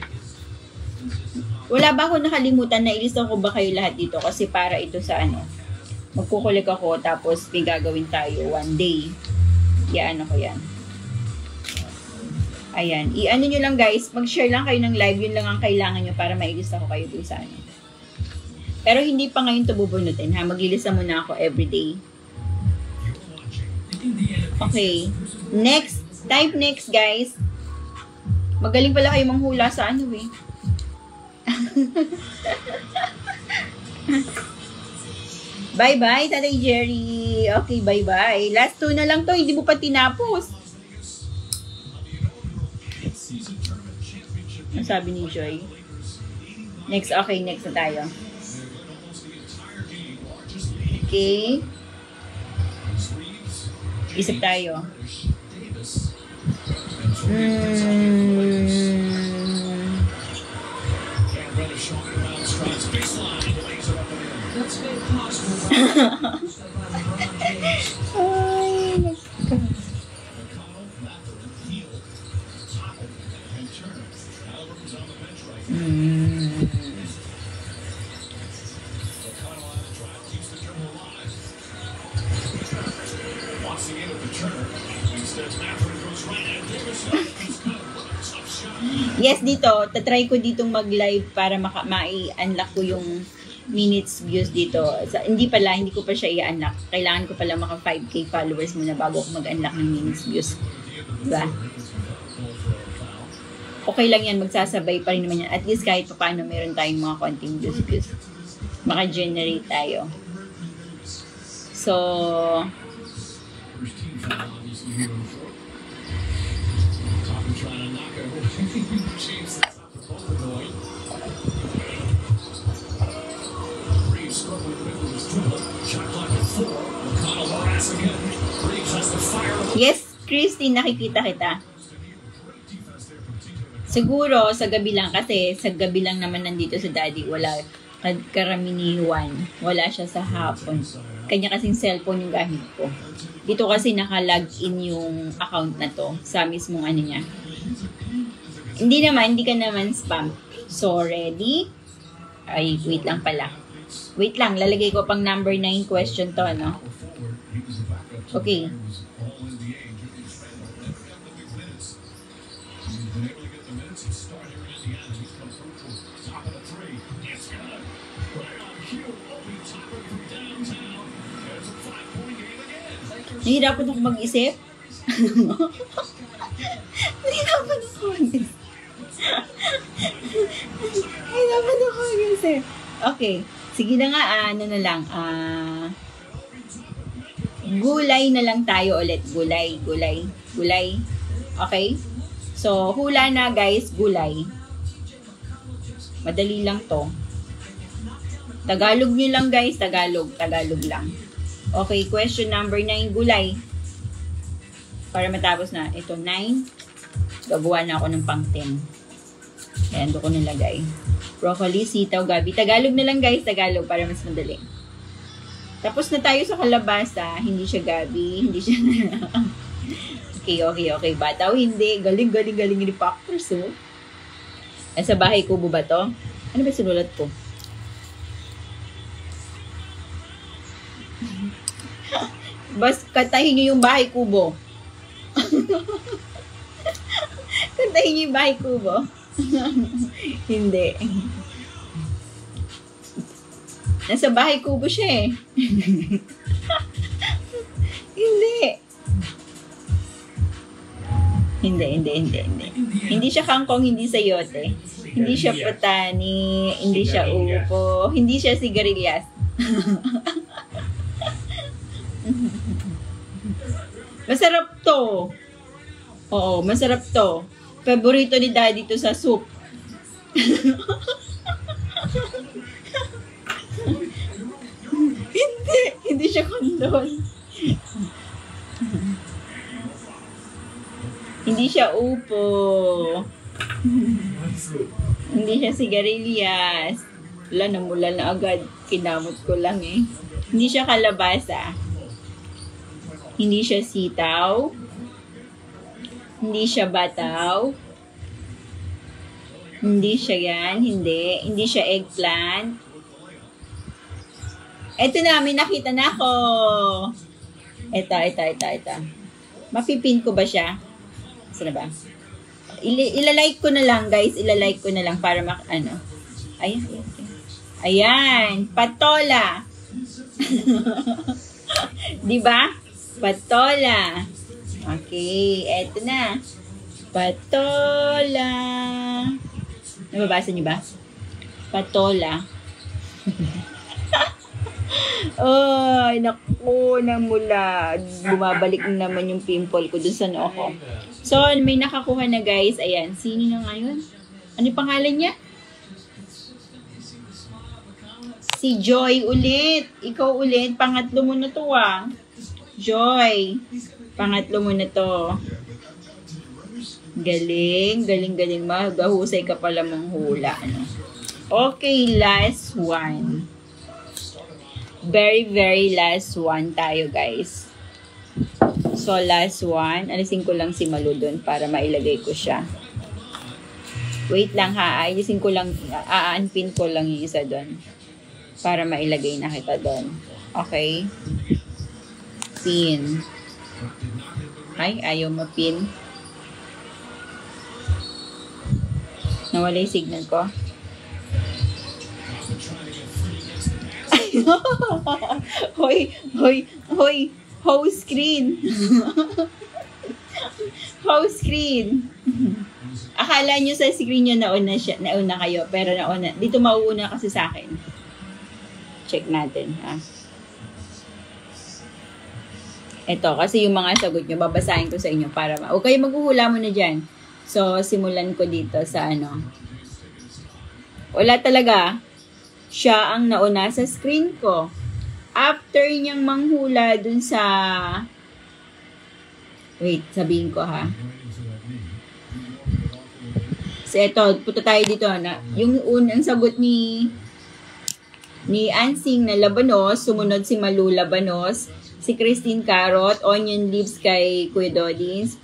Wala ba ako nakalimutan? Nailista ko ba kayo lahat dito? Kasi para ito sa ano. Magkukulik ako, tapos may gagawin tayo one day. Yan ako yan. Ayan. I-ano nyo lang, guys. Mag-share lang kayo ng live. Yun lang ang kailangan nyo para mailista ko kayo dun sa ano. Pero hindi pa ngayon ito bubunutin, ha? Mag-ilista muna ako everyday. Okay. Next. Type next, guys. Magaling pala kayo manghula sa ano, eh. Bye-bye, Tatay Jerry. Okay, bye-bye. Last 2 na lang to. Hindi mo pa tinapos. Ano sabi ni Joy? Next, okay. Next na tayo. Okay. Isip tayo. Yes, dito. Tatry ko ditong mag-live para ma-unlock ko yung minutes views dito. Hindi ko pa siya i-unlock. Kailangan ko pala maka 5K followers muna bago ako mag-unlock ng minutes views. Diba? Okay lang yan. Magsasabay pa rin naman yan. At least kahit pa paano meron tayong mga konting views. Maka-generate tayo. So, yes, Christine, nakikita kita. Siguro, sa gabi lang. Kasi sa gabi lang naman nandito sa daddy. Wala karamihan. Wala siya sa hapon. Kanya kasing cellphone yung gamit ko. Dito kasi naka-log-in yung account na to. Sa mismong ano niya. Hindi ka naman spam. So, ready? Ay, wait lang pala. Wait lang, lalagay ko pang number 9 question to, no? Okay. Nahihirapan ako mag-isip. Nahihirapan ako mag-isip. Okay. Sige na nga, ano na lang. Gulay na lang tayo ulit. Gulay. Okay? So, hula na guys, gulay. Madali lang to. Tagalog nyo lang guys, Tagalog lang. Okay, question number 9, gulay. Para matapos na. Ito, 9. Gagawa na ako ng pang 10. Ayan, doon ko nilagay. Broccoli, sitaw, gabi. Tagalog na lang guys, Tagalog para mas madali. Tapos na tayo sa kalabasa. Hindi siya gabi. Hindi siya... Okay. Bataw, hindi. Galing ni Factors, oh. Sa bahay kubo ba to? Ano ba sinulat ko? Bas, kantahin nyo yung bahay kubo. Kantahin nyo yung bahay kubo. Hindi. Nasa bahay kubo siya eh. Hindi. Hindi siya kangkong, hindi sayote. Hindi siya patani, hindi siya upo, hindi siya sigarilyas. Masarap to. Oo, masarap to. Paborito ni daddy to sa soup. Hindi siya kondon. Hindi siya upo. Hindi siya sigarilyas. Wala, namula na agad. Kinamot ko lang eh. Hindi siya kalabasa. Hindi siya sitaw. Hindi siya bataw. Hindi siya yan. Hindi siya eggplant. Eto na, may nakita na ako. Ito. Mapipin ko ba siya? Saan ba? Ilalike ko na lang, guys. Ilalike ko na lang para ano. Ayan. Patola. Diba? Patola. Okay. Eto na. Patola. Nababasa niyo ba? Patola. Ay, naku, namula. Bumabalik na naman yung pimple ko dun sa noo ko. So, may nakakuha na guys. Ayan, sino na ngayon? Ano yung pangalan niya? Si Joy ulit. Ikaw ulit. Pangatlo mo na to ah. Joy. Pangatlo mo na to. Galing. Magahusay ka pala manghula. Ano? Okay, last one. Very last one tayo, guys. So, last one. Alisin ko lang si Malu dun para mailagay ko siya. Wait lang ha. Alisin ko lang, aanpin ko lang yung isa dun. Para mailagay na kita dun. Okay? Pin. Ay, ayaw mapin. Nawala yung signal ko. Hoy, home screen. Home screen. Akala nyo sa screen nyo nauna kayo, pero nauna. Dito mauuna kasi sa akin. Check natin, ha. Ito, kasi yung mga sagot nyo, babasahin ko sa inyo para huwag kayo maghuhula muna dyan. So, simulan ko dito sa ano. Wala talaga. Siya ang nauna sa screen ko. After niyang manghula dun sa Wait, sabihin ko ha. So, eto, punta tayo dito na. Yung unang sagot ni Ansing na labanos, sumunod si Malu labanos, si Christine Carrot, onion leaves kay Kuya Dodins,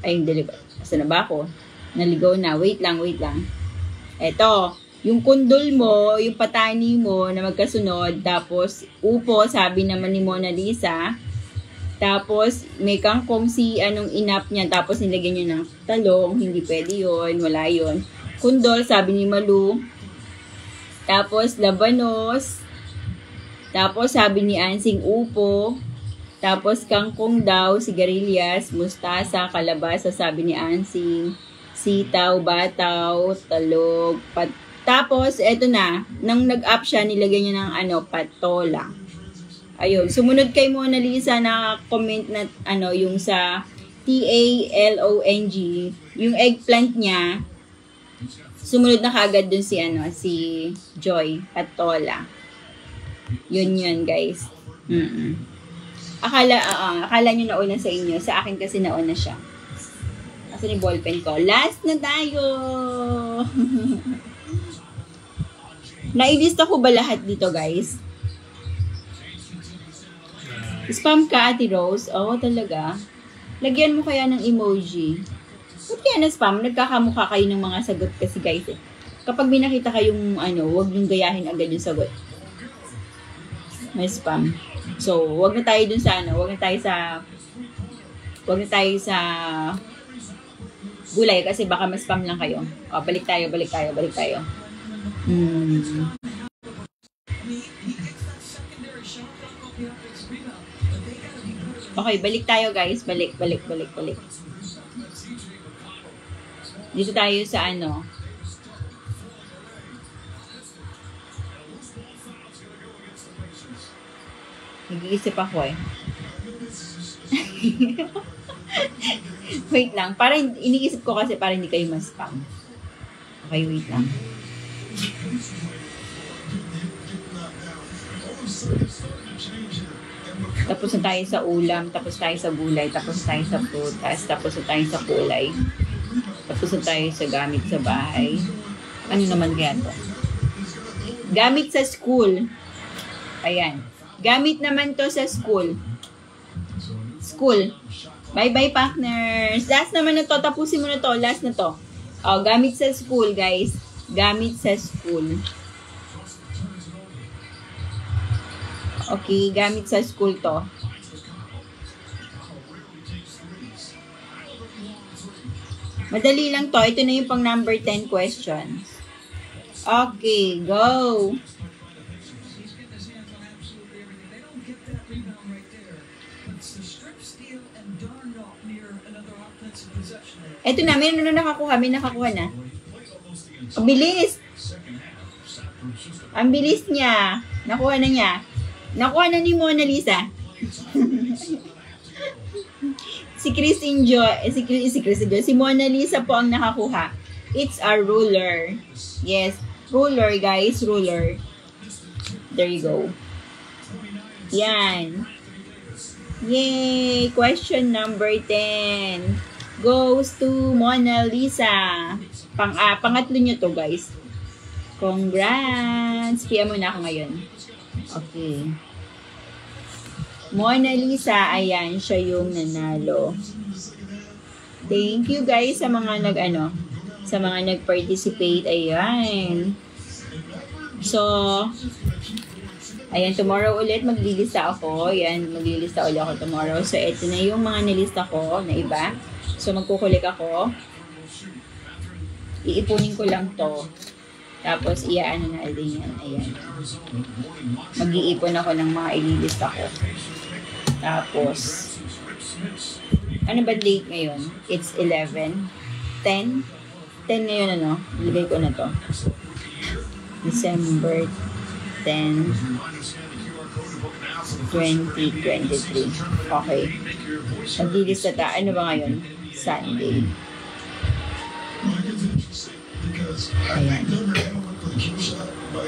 ay, hindi, asa na ba ako? Naligaw na. Wait lang. Eto, yung kundol mo, yung patani mo na magkasunod, tapos upo, sabi naman ni Mona Lisa, tapos may kangkong si anong inap niya, tapos nilagyan niya ng talong, hindi pwede yun, wala yun. Kundol, sabi ni Malu, tapos labanos, tapos sabi ni Ansing upo, tapos kangkong daw, sigarilyas, mustasa, kalabasa, sabi ni Ansing, sitaw, bataw, talog, tapos eto na, nang nag-up siya, nilagyan niya ng patola. Ayun, sumunod kay Mona Lisa na comment na yung sa TALONG, yung eggplant niya, sumunod na kaagad dun si Joy Patola. Yun guys. Akala nyo nauna sa inyo. Sa akin kasi nauna siya. Asan yung ballpen ko? Last na tayo! Nailista ko ba lahat dito, guys? Spam ka, Ate Rose? Oo, talaga. Lagyan mo kaya ng emoji. Ba't kaya na-spam? Nagkakamukha kayo ng mga sagot kasi, guys. Kapag may nakita kayong huwag niyong gayahin agad yung sagot. May spam. So, wag na tayo dun sa wag na tayo sa gulay kasi baka ma-spam lang kayo. O, balik tayo. Okay, balik tayo guys. Balik. Dito tayo sa Nag-iisip ako Wait lang. Parang iniisip ko kasi para hindi kayo ma-spam. Okay, wait lang. Tapos na tayo sa ulam, tapos tayo sa gulay, tapos tayo sa prutas, tapos na tayo sa kulay, tapos na tayo sa gamit sa bahay. Ano naman kaya to? Gamit sa school. Ayan. Gamit naman to sa school. School. Bye-bye, partners. Last naman na to. Tapusin mo na to. Last na to. Oh, gamit sa school, guys. Gamit sa school. Okay, gamit sa school to. Madali lang to. Ito na yung pang number 10 question. Okay, go. Ito na, meron na nakakuha. May nakakuha na. Ang bilis. Ang bilis niya. Nakuha na niya. Nakuha na ni Mona Lisa. Si Christine Joy, si Mona Lisa po ang nakakuha. It's a ruler. Yes, ruler guys, ruler. There you go. Yan. Yay! Question number 10 goes to Mona Lisa. Pangatlo nyo to, guys. Congrats! Kaya muna ako ngayon. Okay. Mona Lisa, ayan, siya yung nanalo. Thank you, guys, sa mga sa mga nag-participate. Ayan. So, ayan, tomorrow ulit maglilista ako. Ayan, maglilista ulit ako tomorrow. So, ito na yung mga nilista ko na iba. So, magkukulik ako. Iipunin ko lang to. Tapos, iaano na din yan. Ayan. Mag-iipon ako ng mga ililista ko. Tapos, ano ba date ngayon? It's 11. 10? 10 ngayon, Ilagay ko na to. December 10, 2023. Okay. Maglilista ta. Ano ba ngayon? Sunday. Ayan.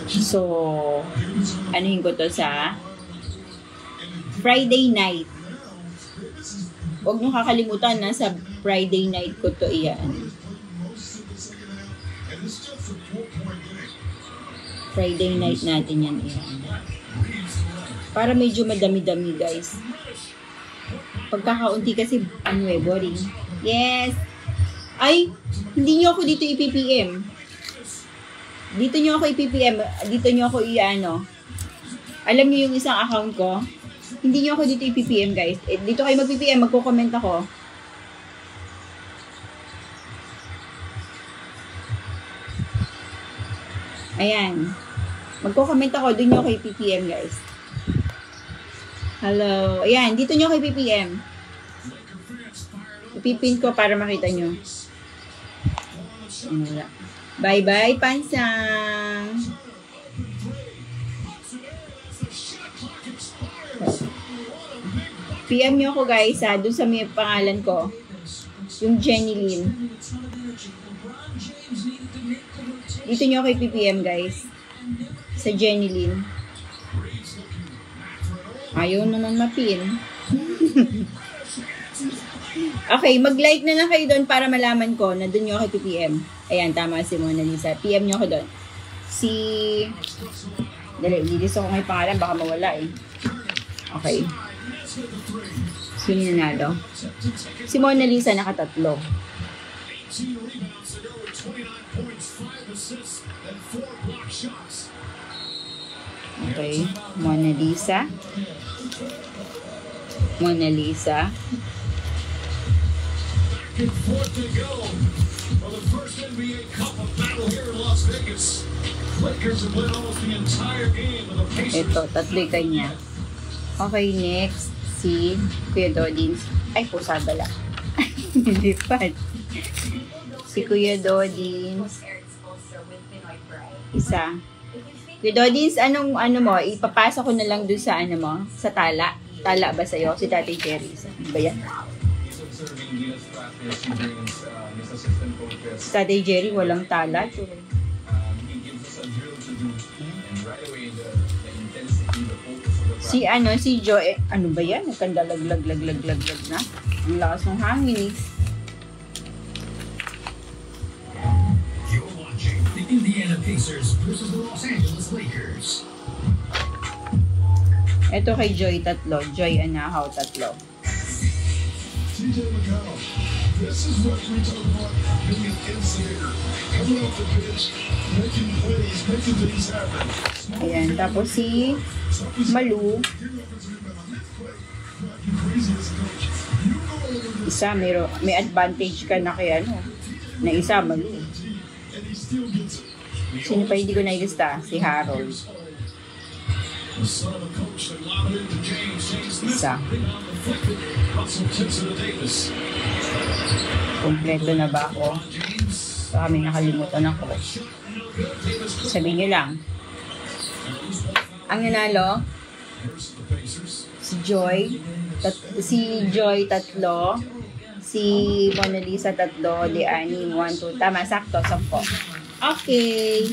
So, anuhin ko to sa Friday night. Huwag nyo kakalimutan na sa Friday night ko to iyan. Friday night natin yan iyan. Para medyo madami-dami guys. Pagkakaunti kasi boring. Yes! Ay! Hindi nyo ako dito i-PPM. Dito nyo ako i-PPM. Dito nyo ako i-ano. Alam nyo yung isang account ko? Hindi nyo ako dito i-PPM guys. Dito kayo mag-PPM. Magko-comment ako. Ayan. Magko-comment ako. Doon nyo ako i-PPM guys. Hello. Ayan. Dito nyo ako i-PPM. Ipipin ko para makita nyo. Bye-bye, Pansang! PM nyo ako guys ha, doon sa may pangalan ko. Yung Jenny Lynn. Dito nyo ako i-PPM guys. Sa Jenny Lynn. Ayaw naman mapin. Okay, mag-like na lang kayo doon para malaman ko na doon nyo ako i-PM. Ayan, tama si Mona Lisa. PM nyo ako doon. Dali, lilis ako ngayon pangalan, baka mawala eh. Okay. Sino nanalo? Si Mona Lisa nakatatlo. Okay. Mona Lisa. Mona Lisa. Fourth to go for the first NBA Cup of battle here in Las Vegas. Lakers have led almost the entire game with the Pacers. Ito, tatlo'y kanya. Okay, next. Si Kuya Dodins. Ay, pusabala. Hindi pa. Si Kuya Dodins. Isa. Kuya Dodins, ano mo? Ipapasa ko na lang dun sa ano mo? Sa tala. Tala ba sa'yo? Si Tatay Jerry. Ba yan? Si Tatay Jerry, walang tala. Si Joy, ano ba yan? Nagkandalag na. Ang lakas ng hangin eh. You're watching the Indiana Pacers versus the Los Angeles Lakers. Ito kay Joy, tatlo. Joy Anahaw, tatlo. TJ McConnell, this is what we talk about being an instigator. Coming off the pitch, making plays, making things happen. Ayan, tapos si Malu. Isa, may advantage ka na kay ano. Na isa, Malu. Sino pa hindi ko nailista? Si Harold. Isa. Kompleto na ba ako? Baka may nakalimutan ako. Sabihin nyo lang. Ang nanalo, si Joy, tatlo, si Mona Lisa, tatlo, di ani, 1, 2, tama, sakto, 10. Okay.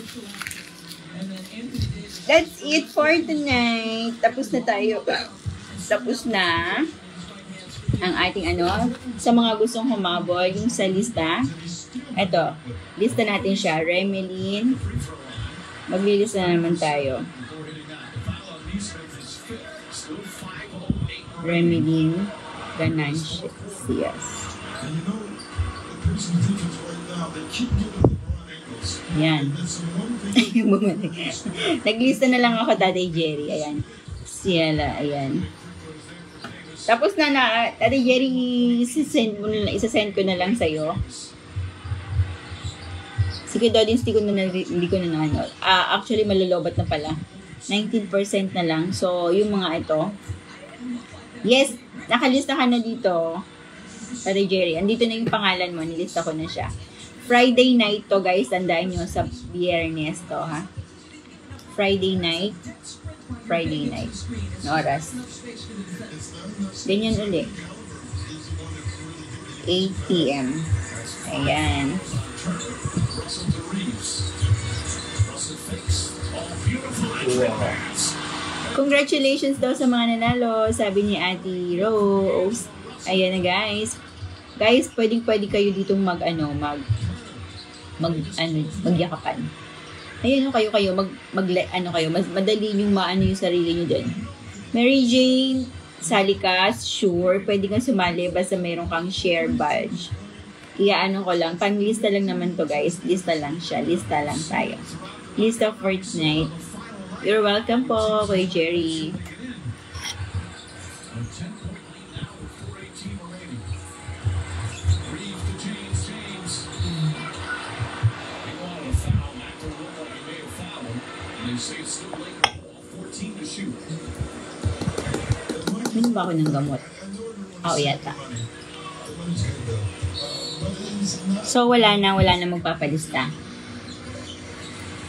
That's it for tonight. Tapos na tayo. Tapos na ang ating ano, sa mga gustong humabol, yung sa lista. Eto, lista natin siya. Remelin. Maglilista na naman tayo. Remelin Ganancias. Yan. Naglista na lang ako, Tatay Jerry. Ayan. Siyala, ayan. Tapos na Tatay Jerry, isa-send ko na lang sa'yo. Sige, Dodins, hindi ko na ano. Actually, malalobat na pala. 19% na lang. So, yung mga ito. Yes, nakalista ka na dito. Tatay Jerry, andito na yung pangalan mo. Nilista ko na siya. Friday night to, guys. Tandaan nyo sa Biyernes to, ha? Friday night. Friday night. No oras. Ganyan ulit. 8 p.m. Ayan. Congratulations daw sa mga nanalo, sabi ni Ate Rose. Ayan na guys. Guys, pwede kayo ditong magyakapan. Ayun kayo mas madali yung maano yung sarili niyo dyan. Mary Jane, sali ka, sure, pwede kang sumali basta meron kang share badge. Iaano ko lang, panglista lang naman to guys, lista lang siya, lista lang tayo. List of Fortnite. You're welcome po, Kuya Jerry. Minom ba ako ng gamot? Oo, yata. So, wala na magpapalista.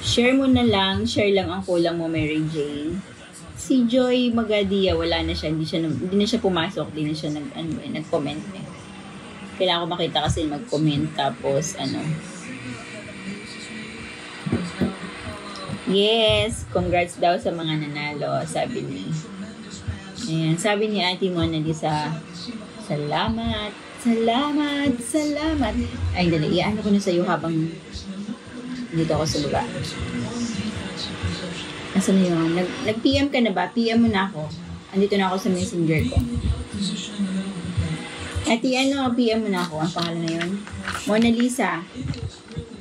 Share mo na lang. Share lang ang kulang mo, Mary Jane. Si Joy Magadia, wala na siya. Hindi na siya pumasok. Hindi na siya nag-comment eh. Kailangan ko makita kasi mag-comment. Tapos, yes! Congrats daw sa mga nanalo. Sabi ni Ate Mona Lisa, salamat. Ay, dali. Iano ko na sa'yo habang dito ako sa baba. Asa na yun? Nag-PM ka na ba? PM mo na ako. Andito na ako sa messenger ko. Ate, PM mo na ako. Ang pangalan na yun? Mona Lisa.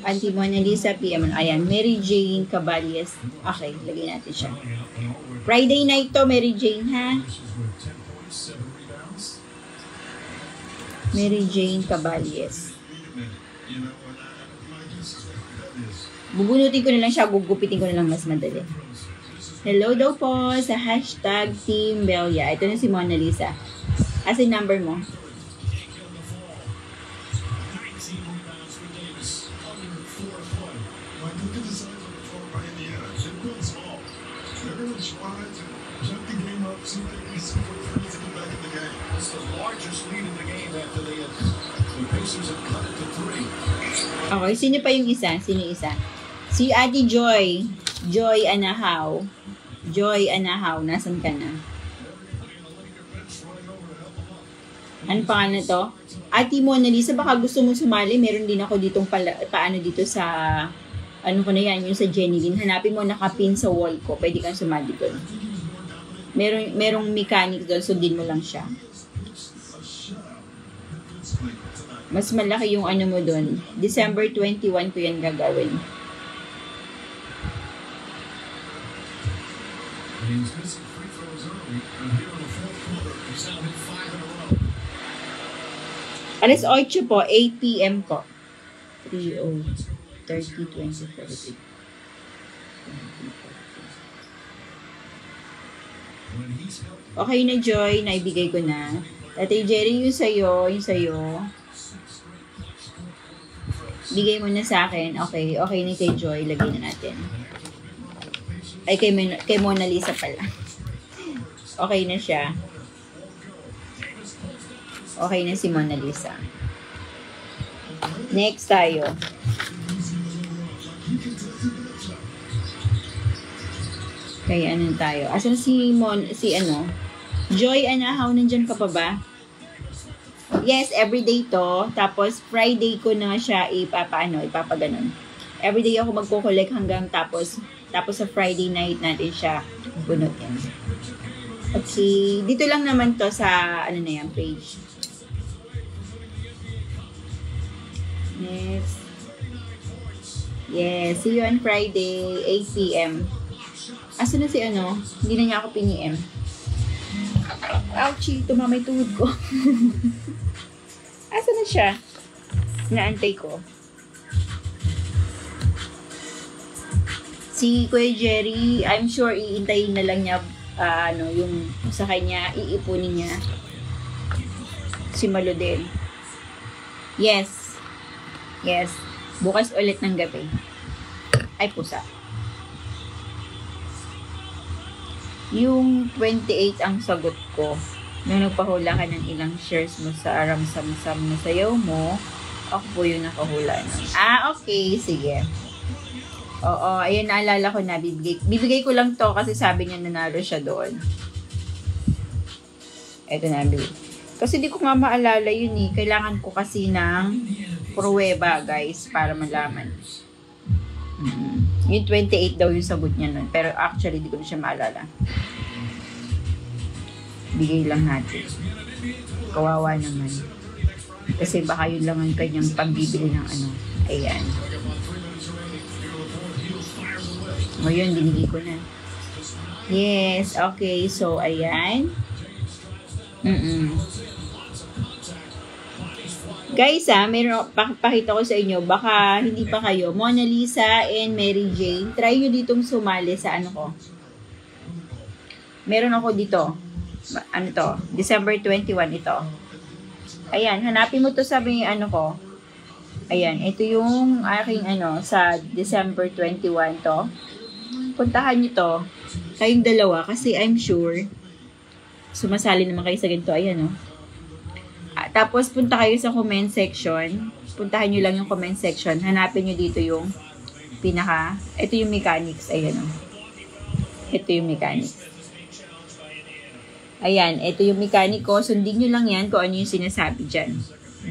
Auntie Mona Lisa, PM mo na. Ayan, Mary Jane Caballes. Okay, lagay natin siya. Friday night to, Mary Jane, ha? Mary Jane Caballes. Bubunutin ko na lang siya, gugupitin ko na lang mas madali. Hello daw po sa hashtag Team Belia. Ito na si Mona Lisa. As in number mo. Okay, sino pa yung isa? Sino isa? Si Ate Joy. Joy Anahaw. Joy Anahaw. Nasaan ka na? Ano pangalan to? Ate Mona Lisa, baka gusto mo sumali. Meron din ako ditong paano dito sa ano ko na yan, yung sa Jenny Lynn. Hanapin mo, nakapin sa wall ko. Pwede kang sumali doon. Merong mechanic doon, sundin mo lang siya. Mas malaki yung ano mo doon. December 21 ko yan gagawin. Alas 8 po, 8 p.m. po. 30-20-40. Okay na, Joy. Naibigay ko na. Tatay Jerry, yung sa'yo. Bigay mo na sa akin. Okay na kay Joy. Lagay na natin. Ay, kay Mona Lisa pala. Okay na siya. Okay na si Mona Lisa. Next tayo. Kaya ano tayo? Asan si Joy Anahaw, nandyan ka pa ba? Yes, everyday to. Tapos, Friday ko na siya ipapaganon. Everyday ako magko-collect hanggang tapos sa Friday night natin siya bunutin. Okay. Dito lang naman to sa, page. Next. Yes, see you on Friday, 8 p.m. Asa na si Hindi na niya ako piniem. Ouchie, tumamay tuhod ko. Asa na siya? Naantay ko. Si Kuya Jerry, I'm sure iintayin na lang niya yung sa kanya, iipunin niya. Si Malo din. Yes. Bukas ulit ng gabi. Ay, pusa. Yung 28 ang sagot ko. Nung nagpahula ka ng ilang shares mo sa Aram Samsam na sayaw mo, ako po yung nakahula nun. Okay. Sige. Oo, ayun, naalala ko na. Bibigay ko lang to kasi sabi niya nanalo siya doon. Eto na, Kasi di ko nga maalala yun eh. Kailangan ko kasi ng pruweba, guys, para malaman. Yung 28 daw yung sagot niya nun. Pero actually, di ko na siya maalala. Bigay lang natin. Kawawa naman. Kasi baka yun lang ang kanyang pambibili ng ano. Ayan. Ngayon, binigay ko na. Yes, okay. So, ayan. Guys, meron pakita ko sa inyo, baka hindi pa kayo, Mona Lisa and Mary Jane, try nyo ditong sumali sa ano ko. Meron ako dito. Ano to? December 21 ito. Ayan, hanapin mo to sa may ano ko. Ayan, ito yung aking ano, sa December 21 to. Puntahan nyo to. Kayong dalawa, kasi I'm sure sumasali naman kayo sa ganito. Ayan, oh. Tapos, punta kayo sa comment section. Puntahan nyo lang yung comment section. Hanapin nyo dito yung pinaka, ito yung mechanics. Ayan, oh. Ito yung mechanics. Ayan, ito yung mechanic ko. Sundin nyo lang yan kung ano yung sinasabi dyan.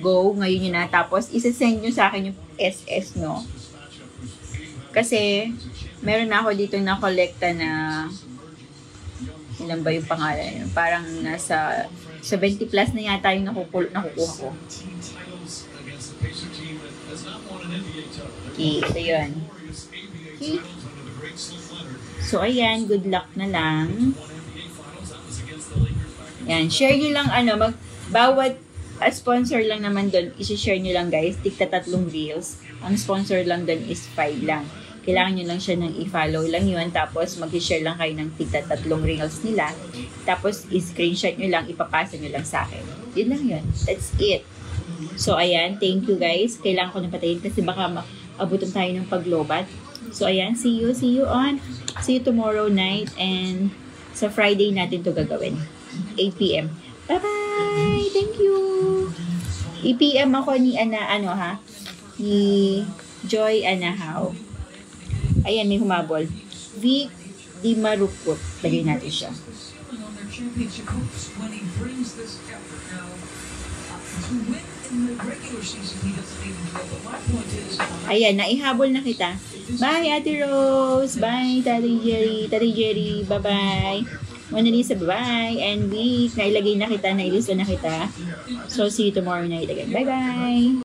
Go, ngayon yun na. Tapos, isasend nyo sa akin yung SS, no? Kasi, meron na ako dito na kolekta na, ilan ba yung pangalan? Parang nasa 70 plus na yata yung nakukuha ko. Okay, ito yun. Okay. So, ayan, good luck na lang. Yan, share nyo lang, ano, bawat sponsor lang naman doon, isi-share nyo lang guys, tigta 3 reels. Ang sponsor lang doon is 5 lang. Kailangan nyo lang siya ng i-follow lang yun, tapos mag-share lang kayo ng tigta 3 reels nila. Tapos, i-screenshot nyo lang, ipapasa nyo lang sa akin. Yun lang yun. That's it. So, ayan, thank you guys. Kailangan ko na patayin kasi baka abutan tayo ng paglobat. So, ayan, see you tomorrow night, and sa Friday natin to gagawin. 8 p.m. Bye-bye! Thank you! I-PM ako ni ni Joy Anahaw. Ayan, may humabol. Vic Di Marupot. Lagay natin siya. Ayan, naihabol na kita. Bye, Ate Rose! Bye, Tari Jerry! Bye-bye! Mona Lisa, bye-bye. And Vic, nailagay na kita, nailista na kita. So, see you tomorrow night again. Bye-bye.